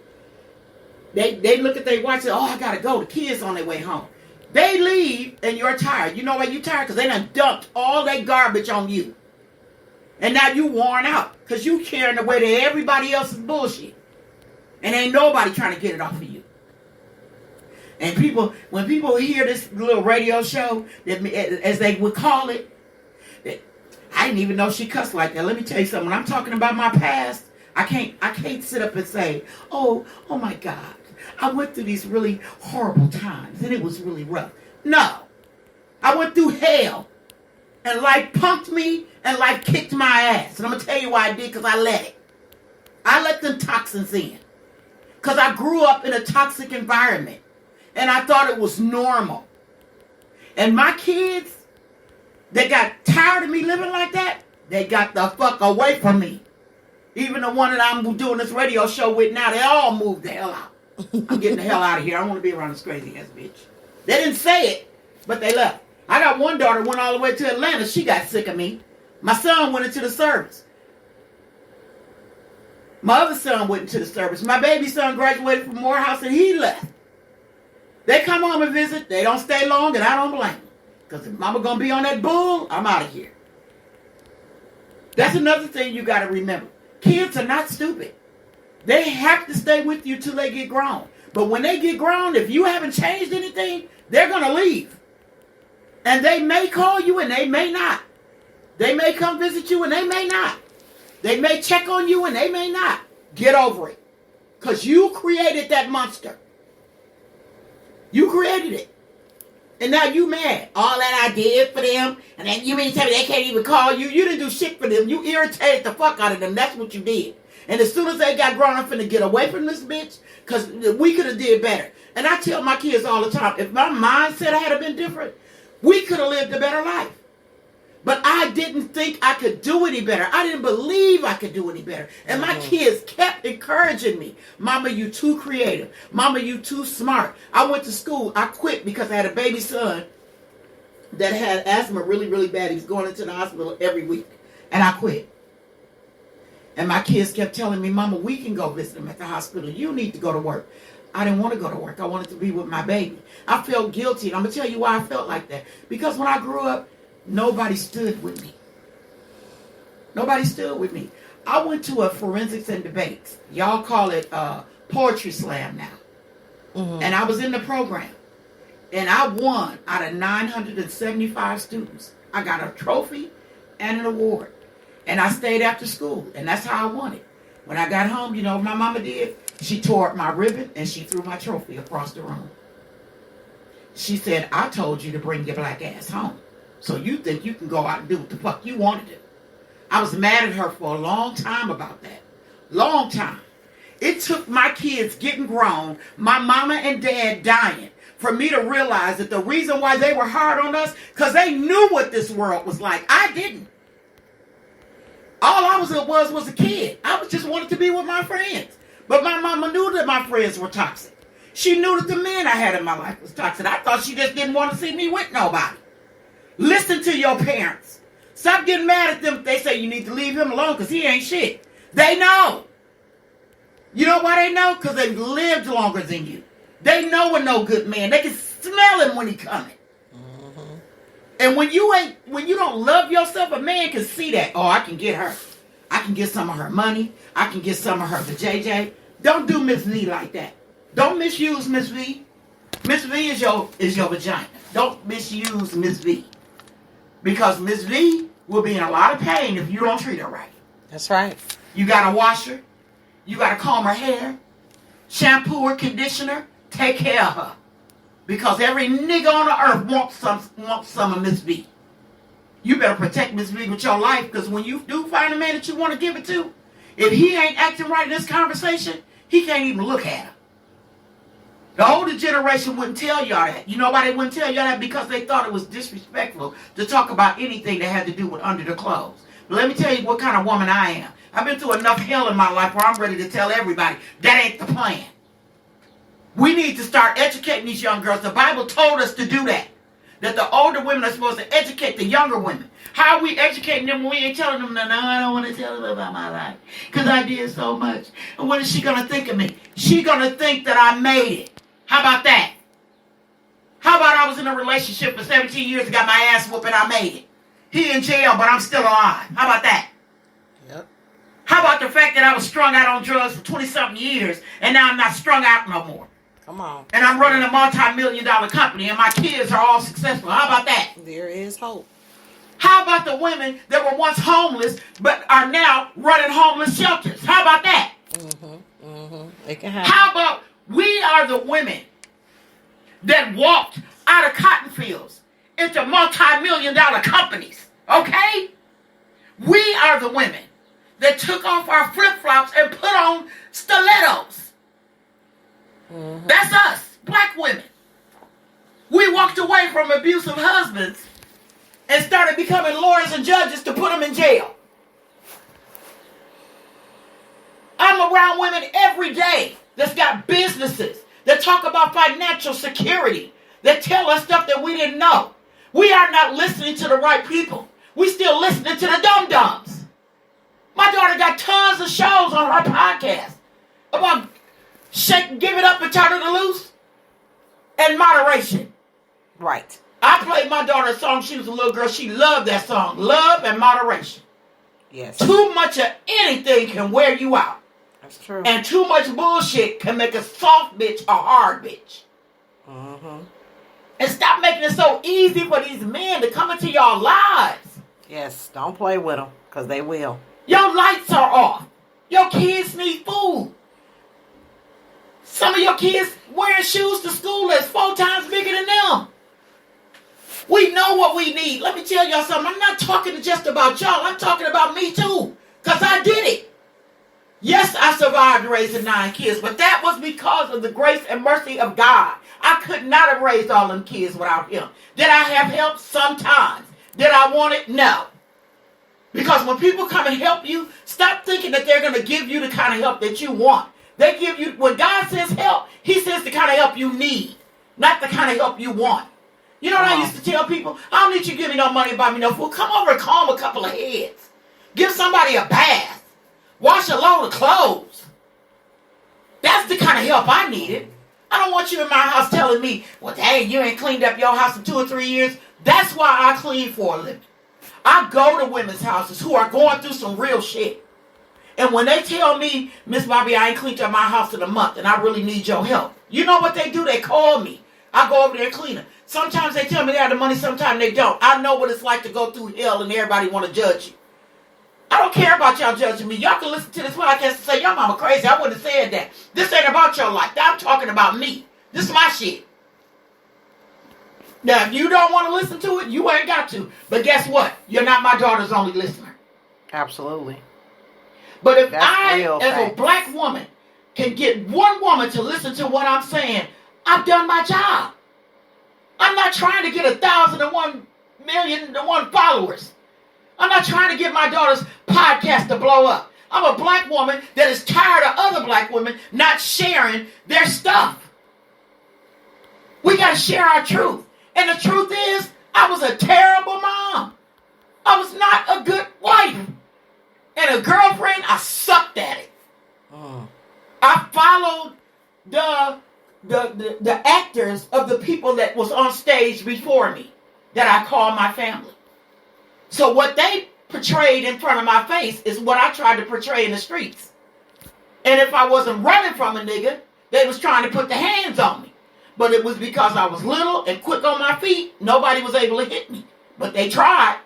They look at their watch and say, oh, I got to go. The kids on their way home. They leave and you're tired. You know why you're tired? Because they done dumped all that garbage on you. And now you worn out. Because you carrying the weight of everybody else's bullshit. And ain't nobody trying to get it off of you. And when people hear this little radio show, as they would call it, I didn't even know she cussed like that. Let me tell you something. When I'm talking about my past, I can't sit up and say, oh my God, I went through these really horrible times and it was really rough. No. I went through hell. And life punked me and life kicked my ass. And I'm going to tell you why I did, because I let it. I let them toxins in. Because I grew up in a toxic environment. And I thought it was normal. And my kids, they got tired of me living like that. They got the fuck away from me. Even the one that I'm doing this radio show with now, they all moved the hell out. I'm getting the hell out of here. I don't want to be around this crazy ass bitch. They didn't say it, but they left. I got one daughter went all the way to Atlanta. She got sick of me. My son went into the service. My other son went into the service. My baby son graduated from Morehouse and he left. They come home and visit. They don't stay long and I don't blame them. Because if mama going to be on that bull, I'm out of here. That's another thing you got to remember. Kids are not stupid. They have to stay with you till they get grown. But when they get grown, if you haven't changed anything, they're going to leave. And they may call you and they may not. They may come visit you and they may not. They may check on you and they may not. Get over it. Because you created that monster. You created it. And now you mad. All that I did for them. And then you mean to tell me they can't even call you? You didn't do shit for them. You irritated the fuck out of them. That's what you did. And as soon as they got grown, I'm finna get away from this bitch. Because we could have did better. And I tell my kids all the time, if my mindset had been different, we could have lived a better life. But I didn't think I could do any better. I didn't believe I could do any better. And my kids kept encouraging me. Mama, you too creative. Mama, you too smart. I went to school. I quit because I had a baby son that had asthma really, really bad. He was going into the hospital every week. And I quit. And my kids kept telling me, Mama, we can go visit him at the hospital. You need to go to work. I didn't want to go to work. I wanted to be with my baby. I felt guilty. And I'm going to tell you why I felt like that. Because when I grew up, nobody stood with me. Nobody stood with me. I went to a forensics and debates. Y'all call it poetry slam now. Mm-hmm. And I was in the program. And I won out of 975 students. I got a trophy and an award. And I stayed after school. And that's how I won it. When I got home, you know what my mama did? She tore up my ribbon and she threw my trophy across the room. She said, I told you to bring your black ass home. So you think you can go out and do what the fuck you want to do. I was mad at her for a long time about that. Long time. It took my kids getting grown, my mama and dad dying, for me to realize that the reason why they were hard on us, because they knew what this world was like. I didn't. All I was a kid. I was just wanted to be with my friends. But my mama knew that my friends were toxic. She knew that the men I had in my life was toxic. I thought she just didn't want to see me with nobody. Listen to your parents. Stop getting mad at them if they say you need to leave him alone because he ain't shit. They know. You know why they know? Because they've lived longer than you. They know a no good man. They can smell him when he coming. Mm-hmm. And when you don't love yourself, a man can see that. Oh, I can get her. I can get some of her money. I can get some of her JJ. Don't do Miss V like that. Don't misuse Miss V. Miss V is your vagina. Don't misuse Miss V. Because Miss V will be in a lot of pain if you don't treat her right. That's right. You got to wash her. You got to comb her hair. Shampoo her, conditioner. Take care of her. Because every nigga on the earth wants some of Miss V. You better protect Miss V with your life, because when you do find a man that you want to give it to, if he ain't acting right in this conversation, he can't even look at her. The older generation wouldn't tell y'all that. You know why they wouldn't tell y'all that? Because they thought it was disrespectful to talk about anything that had to do with under the clothes. But let me tell you what kind of woman I am. I've been through enough hell in my life where I'm ready to tell everybody, that ain't the plan. We need to start educating these young girls. The Bible told us to do that. That the older women are supposed to educate the younger women. How are we educating them when we ain't telling them, no, I don't want to tell them about my life. Because I did so much. And what is she going to think of me? She going to think that I made it. How about that? How about I was in a relationship for 17 years and got my ass whooped and I made it? He in jail, but I'm still alive. How about that? Yep. How about the fact that I was strung out on drugs for 20-something years and now I'm not strung out no more? Come on. And I'm running a multi-million-dollar company and my kids are all successful. How about that? There is hope. How about the women that were once homeless but are now running homeless shelters? How about that? Mm-hmm. Mm-hmm. It can happen. How about we are the women that walked out of cotton fields into multi-million-dollar companies? Okay? We are the women that took off our flip-flops and put on stilettos. Mm-hmm. That's us, black women. We walked away from abusive husbands and started becoming lawyers and judges to put them in jail. I'm around women every day that's got businesses, that talk about financial security, that tell us stuff that we didn't know. We are not listening to the right people. We still listening to the dum-dums. My daughter got tons of shows on her podcast about give it up and turn it loose and moderation. Right. I played my daughter a song. She was a little girl. She loved that song. Love and moderation. Yes. Too much of anything can wear you out. That's true. And too much bullshit can make a soft bitch a hard bitch. Mm-hmm. And stop making it so easy for these men to come into your lives. Yes. Don't play with them, because they will. Your lights are off. Your kids need food. Some of your kids wearing shoes to school that's 4 times bigger than them. We know what we need. Let me tell y'all something. I'm not talking just about y'all. I'm talking about me too. Because I did it. Yes, I survived raising 9 kids. But that was because of the grace and mercy of God. I could not have raised all them kids without him. Did I have help? Sometimes. Did I want it? No. Because when people come and help you, stop thinking that they're going to give you the kind of help that you want. They give you, when God says help, he says the kind of help you need, not the kind of help you want. You know what I used to tell people? I don't need you to give me no money, buy me no food. Come over and comb a couple of heads. Give somebody a bath. Wash a load of clothes. That's the kind of help I needed. I don't want you in my house telling me, well, dang, you ain't cleaned up your house in 2 or 3 years. That's why I clean for a living. I go to women's houses who are going through some real shit. And when they tell me, Miss Bobby, I ain't cleaned up my house in a month and I really need your help, you know what they do? They call me. I go over there and clean it. Sometimes they tell me they have the money, sometimes they don't. I know what it's like to go through hell and everybody want to judge you. I don't care about y'all judging me. Y'all can listen to this podcast and say, your mama crazy. I wouldn't have said that. This ain't about your life. I'm talking about me. This is my shit. Now, if you don't want to listen to it, you ain't got to. But guess what? You're not my daughter's only listener. Absolutely. But if That's I, real as facts. a black woman, can get one woman to listen to what I'm saying, I've done my job. I'm not trying to get 1,001,000,001 followers. I'm not trying to get my daughter's podcast to blow up. I'm a black woman that is tired of other black women not sharing their stuff. We got to share our truth. And the truth is, I was a terrible mom. I was not a good wife. And a girlfriend, I sucked at it. I followed the actors of the people that was on stage before me that I call my family. So what they portrayed in front of my face is what I tried to portray in the streets. And if I wasn't running from a nigga, they was trying to put the hands on me. But it was because I was little and quick on my feet. Nobody was able to hit me. But they tried.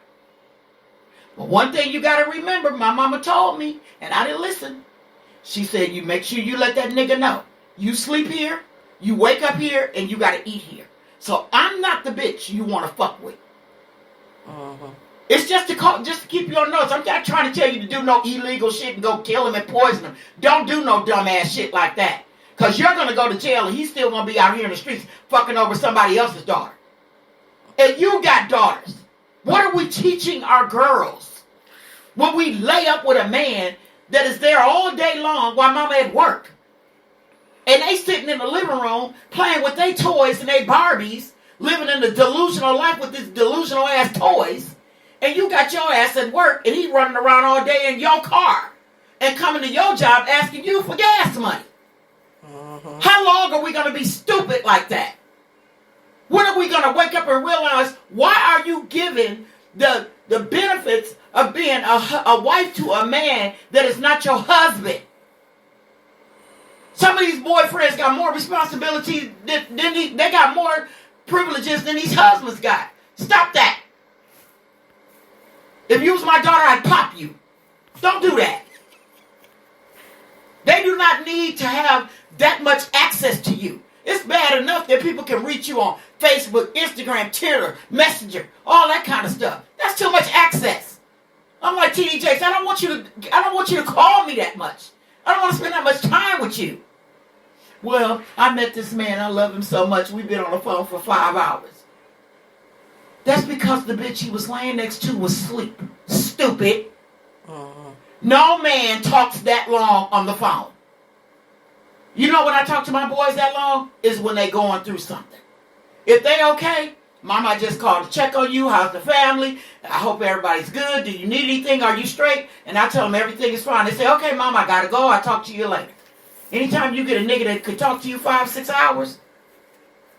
But one thing you got to remember, my mama told me, and I didn't listen. She said, you make sure you let that nigga know. You sleep here, you wake up here, and you got to eat here. So I'm not the bitch you want to fuck with. It's just to keep you on notice. I'm not trying to tell you to do no illegal shit and go kill him and poison him. Don't do no dumbass shit like that. Because you're going to go to jail and he's still going to be out here in the streets fucking over somebody else's daughter. And you got daughters. What are we teaching our girls when we lay up with a man that is there all day long while mama at work? And they sitting in the living room playing with their toys and their Barbies, living in the delusional life with these delusional ass toys. And you got your ass at work and he running around all day in your car and coming to your job asking you for gas money. How long are we going to be stupid like that? When are we going to wake up and realize, why are you giving the benefits of being a wife to a man that is not your husband? Some of these boyfriends got more responsibility they got more privileges than these husbands got. Stop that. If you was my daughter, I'd pop you. Don't do that. They do not need to have that much access to you. It's bad enough that people can reach you on Facebook, Instagram, Twitter, Messenger, all that kind of stuff. That's too much access. I'm like TD Jakes, I don't want you to call me that much. I don't want to spend that much time with you. Well, I met this man, I love him so much, we've been on the phone for 5 hours. That's because the bitch he was laying next to was asleep. Stupid. No man talks that long on the phone. You know when I talk to my boys that long? Is when they going through something. If they okay, mama just called to check on you. How's the family? I hope everybody's good. Do you need anything? Are you straight? And I tell them everything is fine. They say, okay, mama, I gotta go. I'll talk to you later. Anytime you get a nigga that could talk to you 5-6 hours,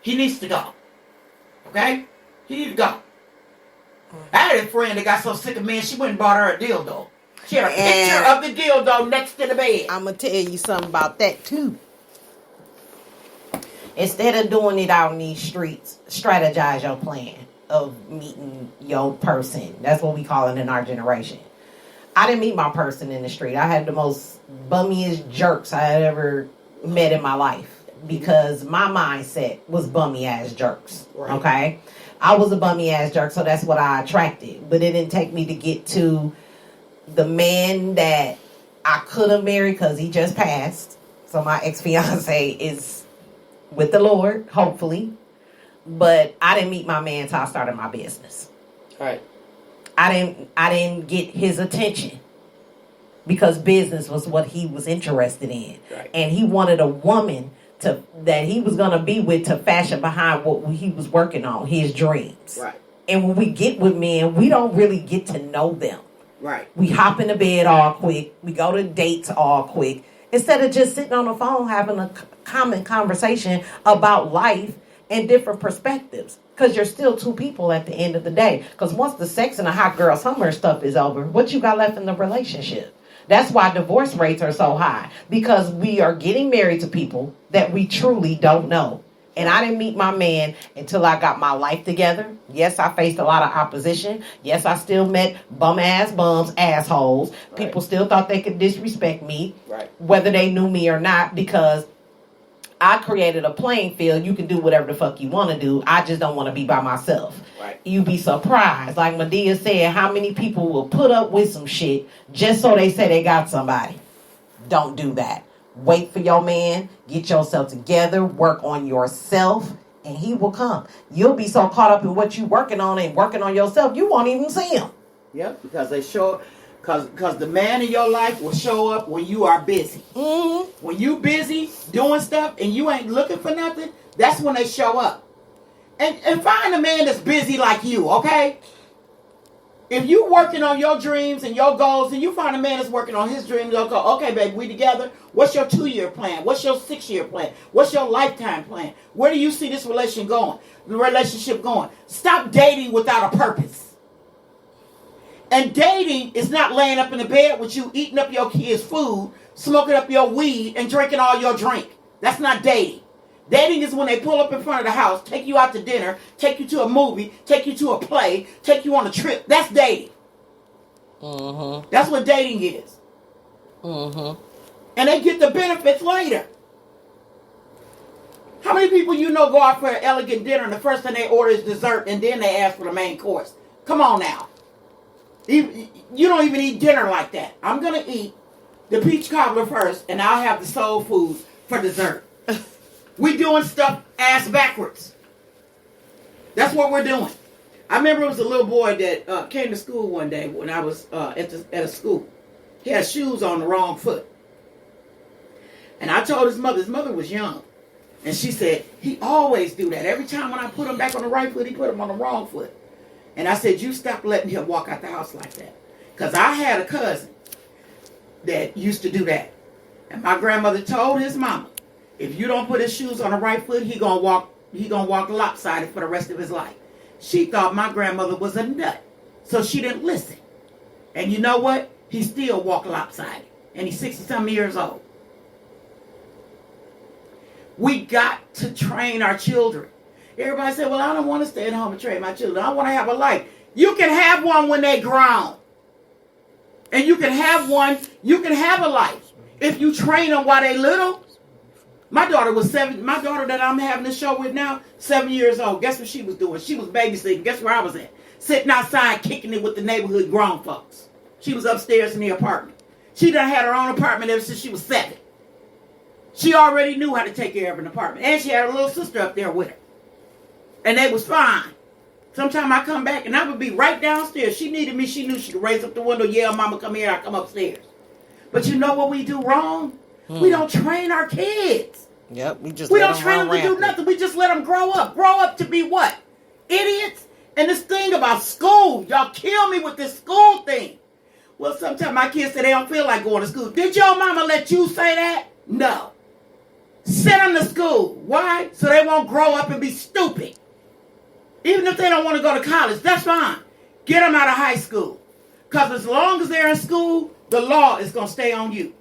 he needs to go. Okay? He needs to go. I had a friend that got so sick of men, she went and bought her a dildo. She had a picture of the dildo next to the bed. I'm going to tell you something about that, too. Instead of doing it out in these streets, strategize your plan of meeting your person. That's what we call it in our generation. I didn't meet my person in the street. I had the most bummiest jerks I had ever met in my life because my mindset was bummy ass jerks. Right. Okay? I was a bummy ass jerk, so that's what I attracted. But it didn't take me to get to the man that I could have married because he just passed. So my ex-fiance is with the Lord, hopefully. But I didn't meet my man until I started my business. Right. I didn't get his attention because business was what he was interested in. Right. And he wanted a woman that he was going to be with to fashion behind what he was working on, his dreams. Right. And when we get with men, we don't really get to know them. Right. We hop into bed all quick. We go to dates all quick. Instead of just sitting on the phone having a common conversation about life and different perspectives. Because you're still two people at the end of the day. Because once the sex and the hot girl summer stuff is over, what you got left in the relationship? That's why divorce rates are so high. Because we are getting married to people that we truly don't know. And I didn't meet my man until I got my life together. Yes, I faced a lot of opposition. Yes, I still met bum-ass bums, assholes. Right. People still thought they could disrespect me, right, whether they knew me or not, because I created a playing field. You can do whatever the fuck you want to do. I just don't want to be by myself. Right. You'd be surprised. Like Medea said, how many people will put up with some shit just so they say they got somebody. Don't do that. Wait for your man, get yourself together, work on yourself, and he will come. You'll be so caught up in what you're working on and working on yourself, you won't even see him. Yep, because they show, because the man in your life will show up when you are busy. Mm-hmm. When you busy doing stuff and you ain't looking for nothing, that's when they show up. And find a man that's busy like you, okay? If you working on your dreams and your goals, and you find a man that's working on his dreams, they'll go, okay, baby, we together. What's your 2-year plan? What's your 6-year plan? What's your lifetime plan? Where do you see this relationship going? Stop dating without a purpose. And dating is not laying up in the bed with you, eating up your kids' food, smoking up your weed, and drinking all your drink. That's not dating. Dating is when they pull up in front of the house, take you out to dinner, take you to a movie, take you to a play, take you on a trip. That's dating. Mm-hmm. That's what dating is. Mm-hmm. And they get the benefits later. How many people you know go out for an elegant dinner and the first thing they order is dessert and then they ask for the main course? Come on now. You don't even eat dinner like that. I'm going to eat the peach cobbler first and I'll have the soul food for dessert. We doing stuff ass backwards. That's what we're doing. I remember it was a little boy that came to school one day when I was at a school. He had shoes on the wrong foot. And I told his mother was young. And she said, he always do that. Every time when I put him back on the right foot, he put him on the wrong foot. And I said, you stop letting him walk out the house like that. Because I had a cousin that used to do that. And my grandmother told his mama, if you don't put his shoes on the right foot, he gonna walk lopsided for the rest of his life. She thought my grandmother was a nut. So she didn't listen. And you know what? He still walked lopsided. And he's 60-something years old. We got to train our children. Everybody said, well, I don't want to stay at home and train my children. I want to have a life. You can have one when they grown. And you can have a life. If you train them while they little. My daughter was 7. My daughter that I'm having this show with now, 7 years old. Guess what she was doing? She was babysitting. Guess where I was at? Sitting outside kicking it with the neighborhood grown folks. She was upstairs in the apartment. She done had her own apartment ever since she was 7. She already knew how to take care of an apartment. And she had a little sister up there with her. And they was fine. Sometime I come back and I would be right downstairs. She needed me. She knew she could raise up the window. Yeah, mama, come here. I come upstairs. But you know what we do wrong? We don't train our kids. Yep, we don't train them to do nothing. We just let them grow up. Grow up to be what? Idiots? And this thing about school, y'all kill me with this school thing. Well, sometimes my kids say they don't feel like going to school. Did your mama let you say that? No. Send them to school. Why? So they won't grow up and be stupid. Even if they don't want to go to college, that's fine. Get them out of high school. Because as long as they're in school, the law is going to stay on you.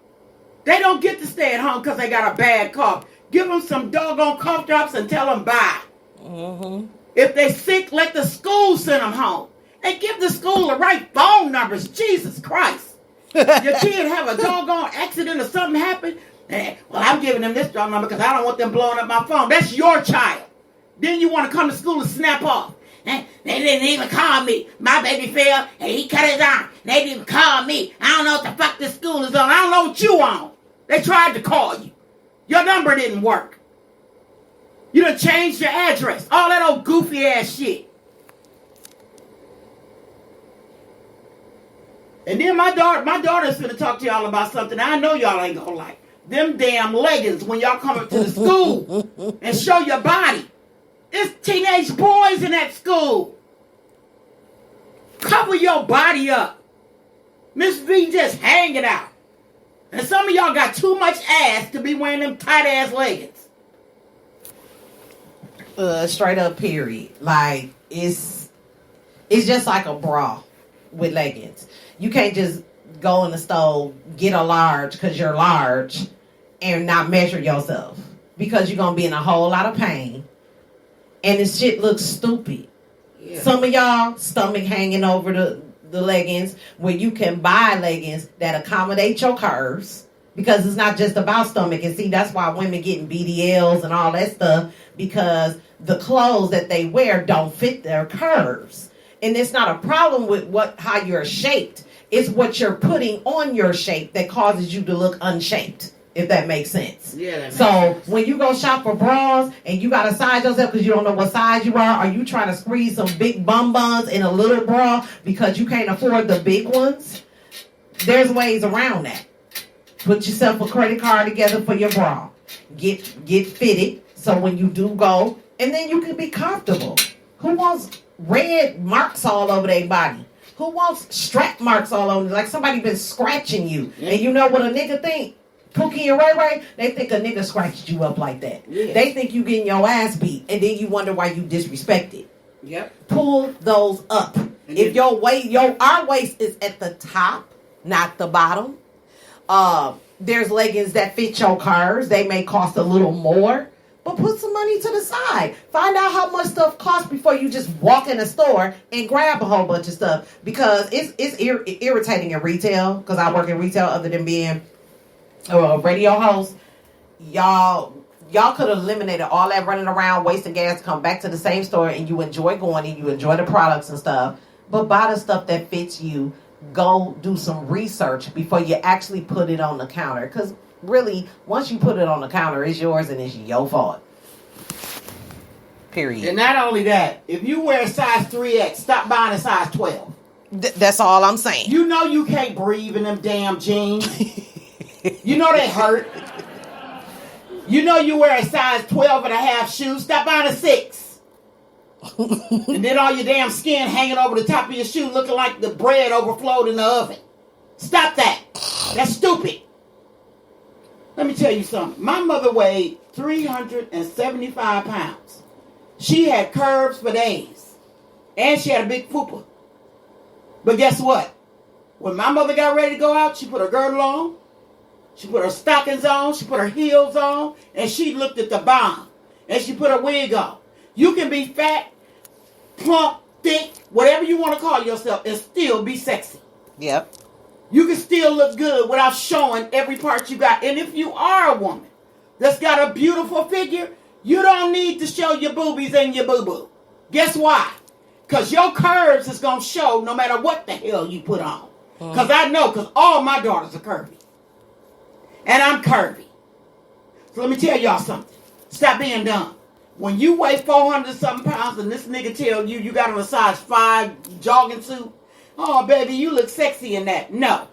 They don't get to stay at home because they got a bad cough. Give them some doggone cough drops and tell them bye. Mm-hmm. If they sick, let the school send them home. And give the school the right phone numbers. Jesus Christ. Your kid have a doggone accident or something happen. Well, I'm giving them this phone number because I don't want them blowing up my phone. That's your child. Then you want to come to school and snap off. They didn't even call me. My baby fell and he cut his arm. They didn't call me. I don't know what the fuck this school is on. I don't know what you on. They tried to call you. Your number didn't work. You done changed your address. All that old goofy ass shit. And then my daughter's finna talk to y'all about something I know y'all ain't gonna like. Them damn leggings when y'all come up to the school and show your body. It's teenage boys in that school. Cover your body up. Miss V just hanging out. And some of y'all got too much ass to be wearing them tight ass leggings. Straight up period. Like it's just like a bra with leggings. You can't just go in the store, get a large because you're large and not measure yourself, because you're gonna be in a whole lot of pain and this shit looks stupid. Yeah. Some of y'all stomach hanging over the leggings, where you can buy leggings that accommodate your curves, because it's not just about stomach. And see, that's why women getting BDLs and all that stuff, because the clothes that they wear don't fit their curves. And it's not a problem with how you're shaped. It's what you're putting on your shape that causes you to look unshaped, if that makes sense. Yeah, that makes sense. When you go shop for bras and you got to size yourself because you don't know what size you are you trying to squeeze some big bum buns in a little bra because you can't afford the big ones, there's ways around that. Put yourself a credit card together for your bra. Get fitted so when you do go, and then you can be comfortable. Who wants red marks all over their body? Who wants strap marks all over, like somebody been scratching you? Yeah. And you know what a nigga think? Pookie and Ray Ray, they think a nigga scratched you up like that. Yeah. They think you getting your ass beat, and then you wonder why you disrespected. Yep. Pull those up. And if your waist, our waist is at the top, not the bottom. There's leggings that fit your curves. They may cost a little more, but put some money to the side. Find out how much stuff costs before you just walk in a store and grab a whole bunch of stuff, because it's irritating in retail, because I work in retail other than being a radio host. Y'all could have eliminated all that running around, wasting gas, come back to the same store, and you enjoy going and you enjoy the products and stuff, but buy the stuff that fits you. Go do some research before you actually put it on the counter, because really, once you put it on the counter, it's yours and it's your fault. Period. And not only that, if you wear a size 3X, stop buying a size 12. That's all I'm saying. You know you can't breathe in them damn jeans. You know they hurt. You know you wear a size 12 and a half shoe. Stop buying a 6. And then all your damn skin hanging over the top of your shoe looking like the bread overflowed in the oven. Stop that. That's stupid. Let me tell you something. My mother weighed 375 pounds. She had curves for days. And she had a big fupa. But guess what? When my mother got ready to go out, she put her girdle on. She put her stockings on. She put her heels on. And she looked at the bomb. And she put her wig on. You can be fat, plump, thick, whatever you want to call yourself, and still be sexy. Yep. You can still look good without showing every part you got. And if you are a woman that's got a beautiful figure, you don't need to show your boobies and your boo-boo. Guess why? Because your curves is going to show no matter what the hell you put on. Because I know, because all my daughters are curvy. And I'm curvy. So let me tell y'all something. Stop being dumb. When you weigh 400-something pounds and this nigga tell you you got on a size 5 jogging suit, oh, baby, you look sexy in that. No.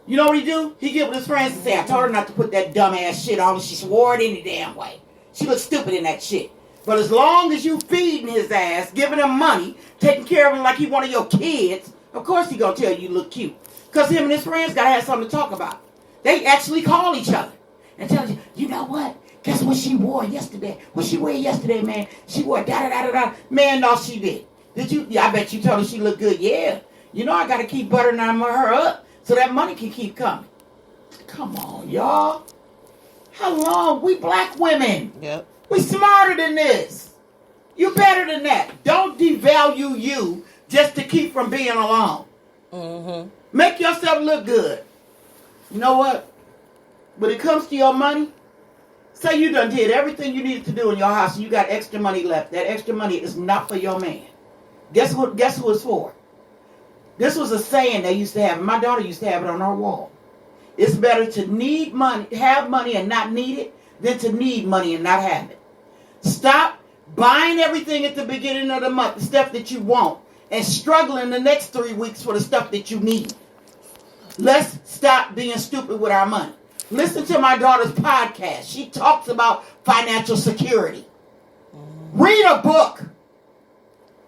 You know what he do? He get with his friends and say, I told her not to put that dumbass shit on. She swore it any damn way. She looks stupid in that shit. But as long as you feeding his ass, giving him money, taking care of him like he one of your kids, of course he gonna tell you look cute. Because him and his friends gotta have something to talk about. They actually call each other and tell you, you know what? Guess what she wore yesterday? What she wear yesterday, man? She wore da-da-da-da-da. Man, no, she did. Did you? Yeah, I bet you told her she looked good. Yeah. You know I got to keep buttering her up so that money can keep coming. Come on, y'all. How long? We black women. Yep. We smarter than this. You better than that. Don't devalue you just to keep from being alone. Mm-hmm. Make yourself look good. You know what? When it comes to your money, say you done did everything you needed to do in your house and you got extra money left. That extra money is not for your man. Guess who it's for? This was a saying they used to have. My daughter used to have it on her wall. It's better to need money, have money and not need it, than to need money and not have it. Stop buying everything at the beginning of the month, the stuff that you want, and struggling the next 3 weeks for the stuff that you need. Let's stop being stupid with our money. Listen to my daughter's podcast. She talks about financial security. Read a book.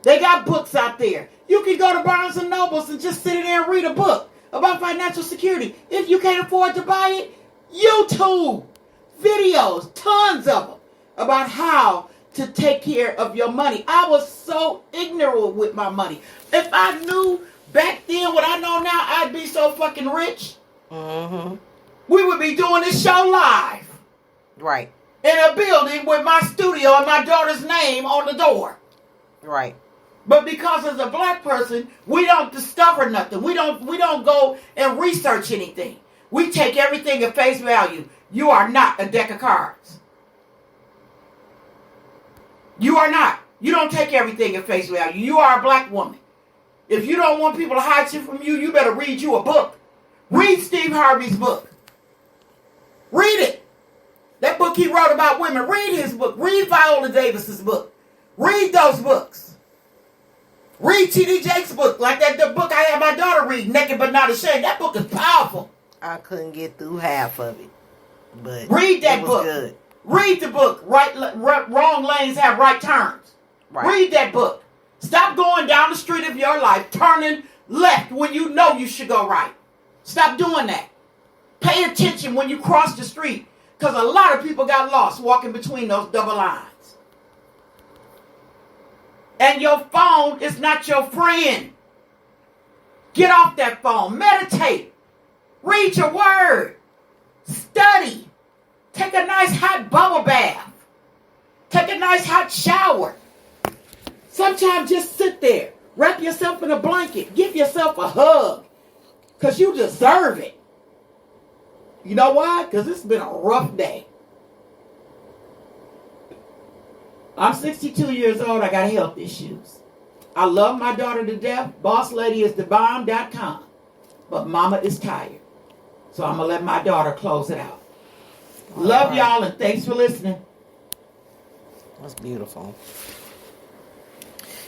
They got books out there. You can go to Barnes & Nobles and just sit in there and read a book about financial security. If you can't afford to buy it, YouTube videos, tons of them, about how to take care of your money. I was so ignorant with my money. If I knew back then what I know now, I'd be so fucking rich. Mm-hmm. We would be doing this show live. Right. In a building with my studio and my daughter's name on the door. Right. But because as a black person, we don't discover nothing. We don't go and research anything. We take everything at face value. You are not a deck of cards. You are not. You don't take everything at face value. You are a black woman. If you don't want people to hide shit from you, you better read you a book. Read Steve Harvey's book. Read it. That book he wrote about women. Read his book. Read Viola Davis's book. Read those books. Read T.D. Jakes' book. Like the book I had my daughter read, Naked But Not Ashamed. That book is powerful. I couldn't get through half of it. But read that it was book. Good. Read the book. Wrong lanes have right turns. Right. Read that book. Stop going down the street of your life, turning left when you know you should go right. Stop doing that. Pay attention when you cross the street, because a lot of people got lost walking between those double lines. And your phone is not your friend. Get off that phone. Meditate. Read your word. Study. Take a nice hot bubble bath. Take a nice hot shower. Sometimes just sit there. Wrap yourself in a blanket. Give yourself a hug. Because you deserve it. You know why? Because it's been a rough day. I'm 62 years old. I got health issues. I love my daughter to death. Boss lady is thebomb.com. But mama is tired. So I'm going to let my daughter close it out. Love y'all and thanks for listening. That's beautiful.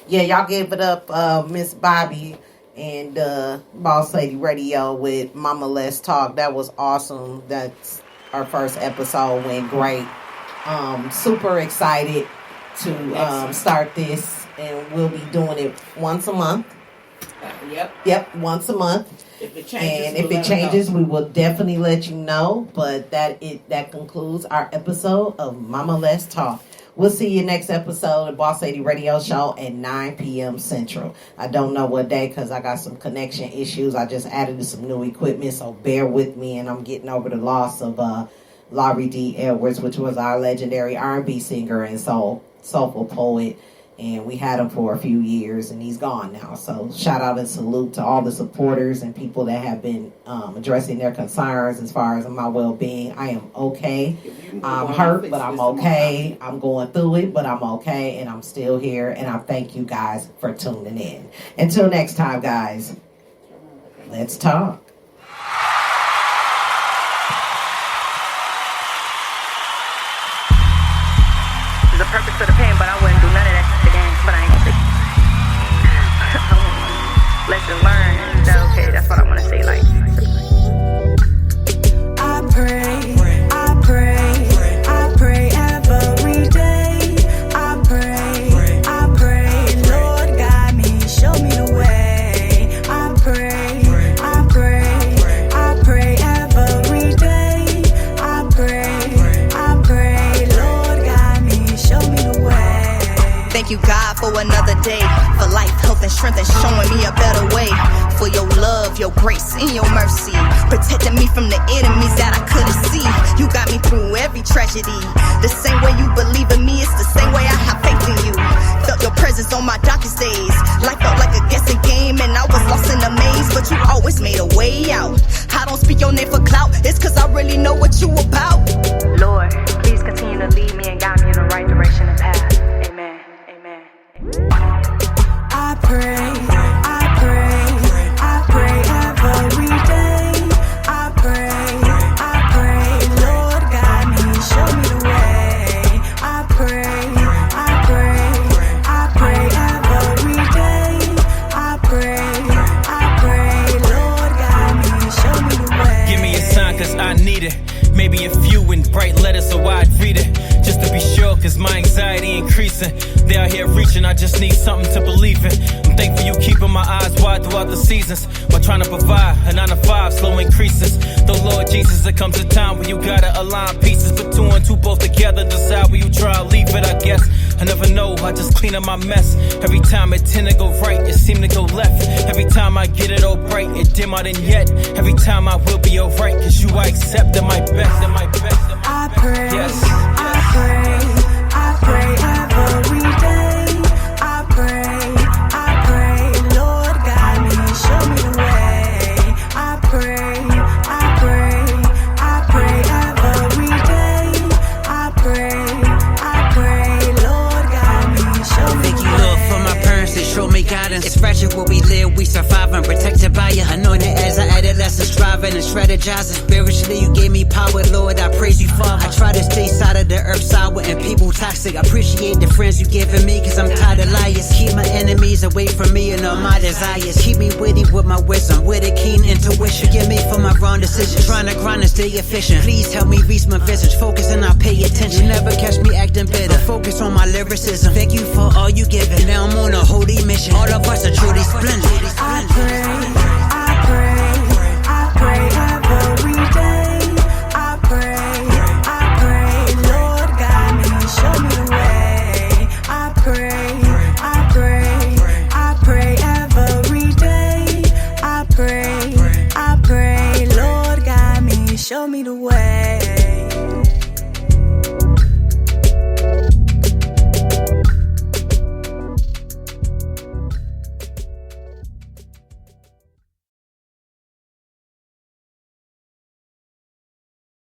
Yeah, y'all gave it up, Miss Bobby and Boss Lady Radio with Mama Let's Talk. That was awesome. That's our first episode. Went great. Super excited to start this, and we'll be doing it once a month. Yep, once a month. If it changes, and if it changes, we will definitely let you know. But that concludes our episode of Mama Let's Talk. We'll see you next episode of Boss Lady Radio Show at 9 p.m. Central. I don't know what day because I got some connection issues. I just added some new equipment, so bear with me. And I'm getting over the loss of Laurie D. Edwards, which was our legendary R&B singer and soulful poet. And we had him for a few years, and he's gone now. So shout out and salute to all the supporters and people that have been addressing their concerns as far as my well-being. I am okay. I'm hurt, but I'm okay. I'm going through it, but I'm okay, and I'm still here. And I thank you guys for tuning in. Until next time, guys, let's talk. The purpose of the pain, but I wouldn't do none of that to the game. But I ain't gonna say. Lesson learned. Okay, that's what I want to say. Like, I pray every day. I pray, Lord, guide me, show me the way. I pray every day. I pray, Lord, guide me, show me the way. Thank you, God, for another day, for life, health, and strength, and showing me a better way. For your love, your grace, and your mercy, protecting me from the enemies that I couldn't see. You got me through every tragedy. The same way you believe in me, it's the same way I have faith in you. Felt your presence on my darkest days. Life felt like a guessing game, and I was lost in a maze, but you always made a way out. I don't speak your name for clout, it's cause I really know what you about. Lord, please continue to lead me and guide me in the right direction and path. Amen. Amen. I pray every day. I pray, Lord, guide me, show me the way. I pray every day. I pray, Lord, guide me, show me the way. Give me a sign, cause I need it. Maybe a few in bright letters so I cause my anxiety increasing. They out here reaching, I just need something to believe in. I'm thankful you keeping my eyes wide throughout the seasons, while trying to provide a 9 to 5 slow increases. Though Lord Jesus, there comes a time when you gotta align pieces, but 2 and 2 both together, decide where you try to leave it, I guess. I never know, I just clean up my mess. Every time it tend to go right, it seem to go left. Every time I get it all bright, it dim out and yet. Every time I will be alright, cause you I accept at my best, at my best, at my I best. pray, Yes. I pray every day. I pray, Lord guide me, show me the way. I pray every day. I pray, Lord guide me, show me Thank the you, way. Lord, for my parents that showed me guidance. It's fragile where we live, we survive and protected by you. Anointed as an adolescent, striving and strategizing. Spiritually, you gave me power, Lord, I praise you, Father. I try to stay side of the earth, sour and people toxic. I appreciate the friends you given me, cause I'm tired of liars. Keep my enemies away from me and all my desires. Keep me witty with my wisdom, with a keen intuition. Forgive me for my wrong decisions, trying to grind and stay efficient. Please help me reach my vision, focus and I'll pay attention. You never catch me acting bitter, focus on my lyricism. Thank you for all you given, now I'm on a holy mission. All of us are truly splendid. I pray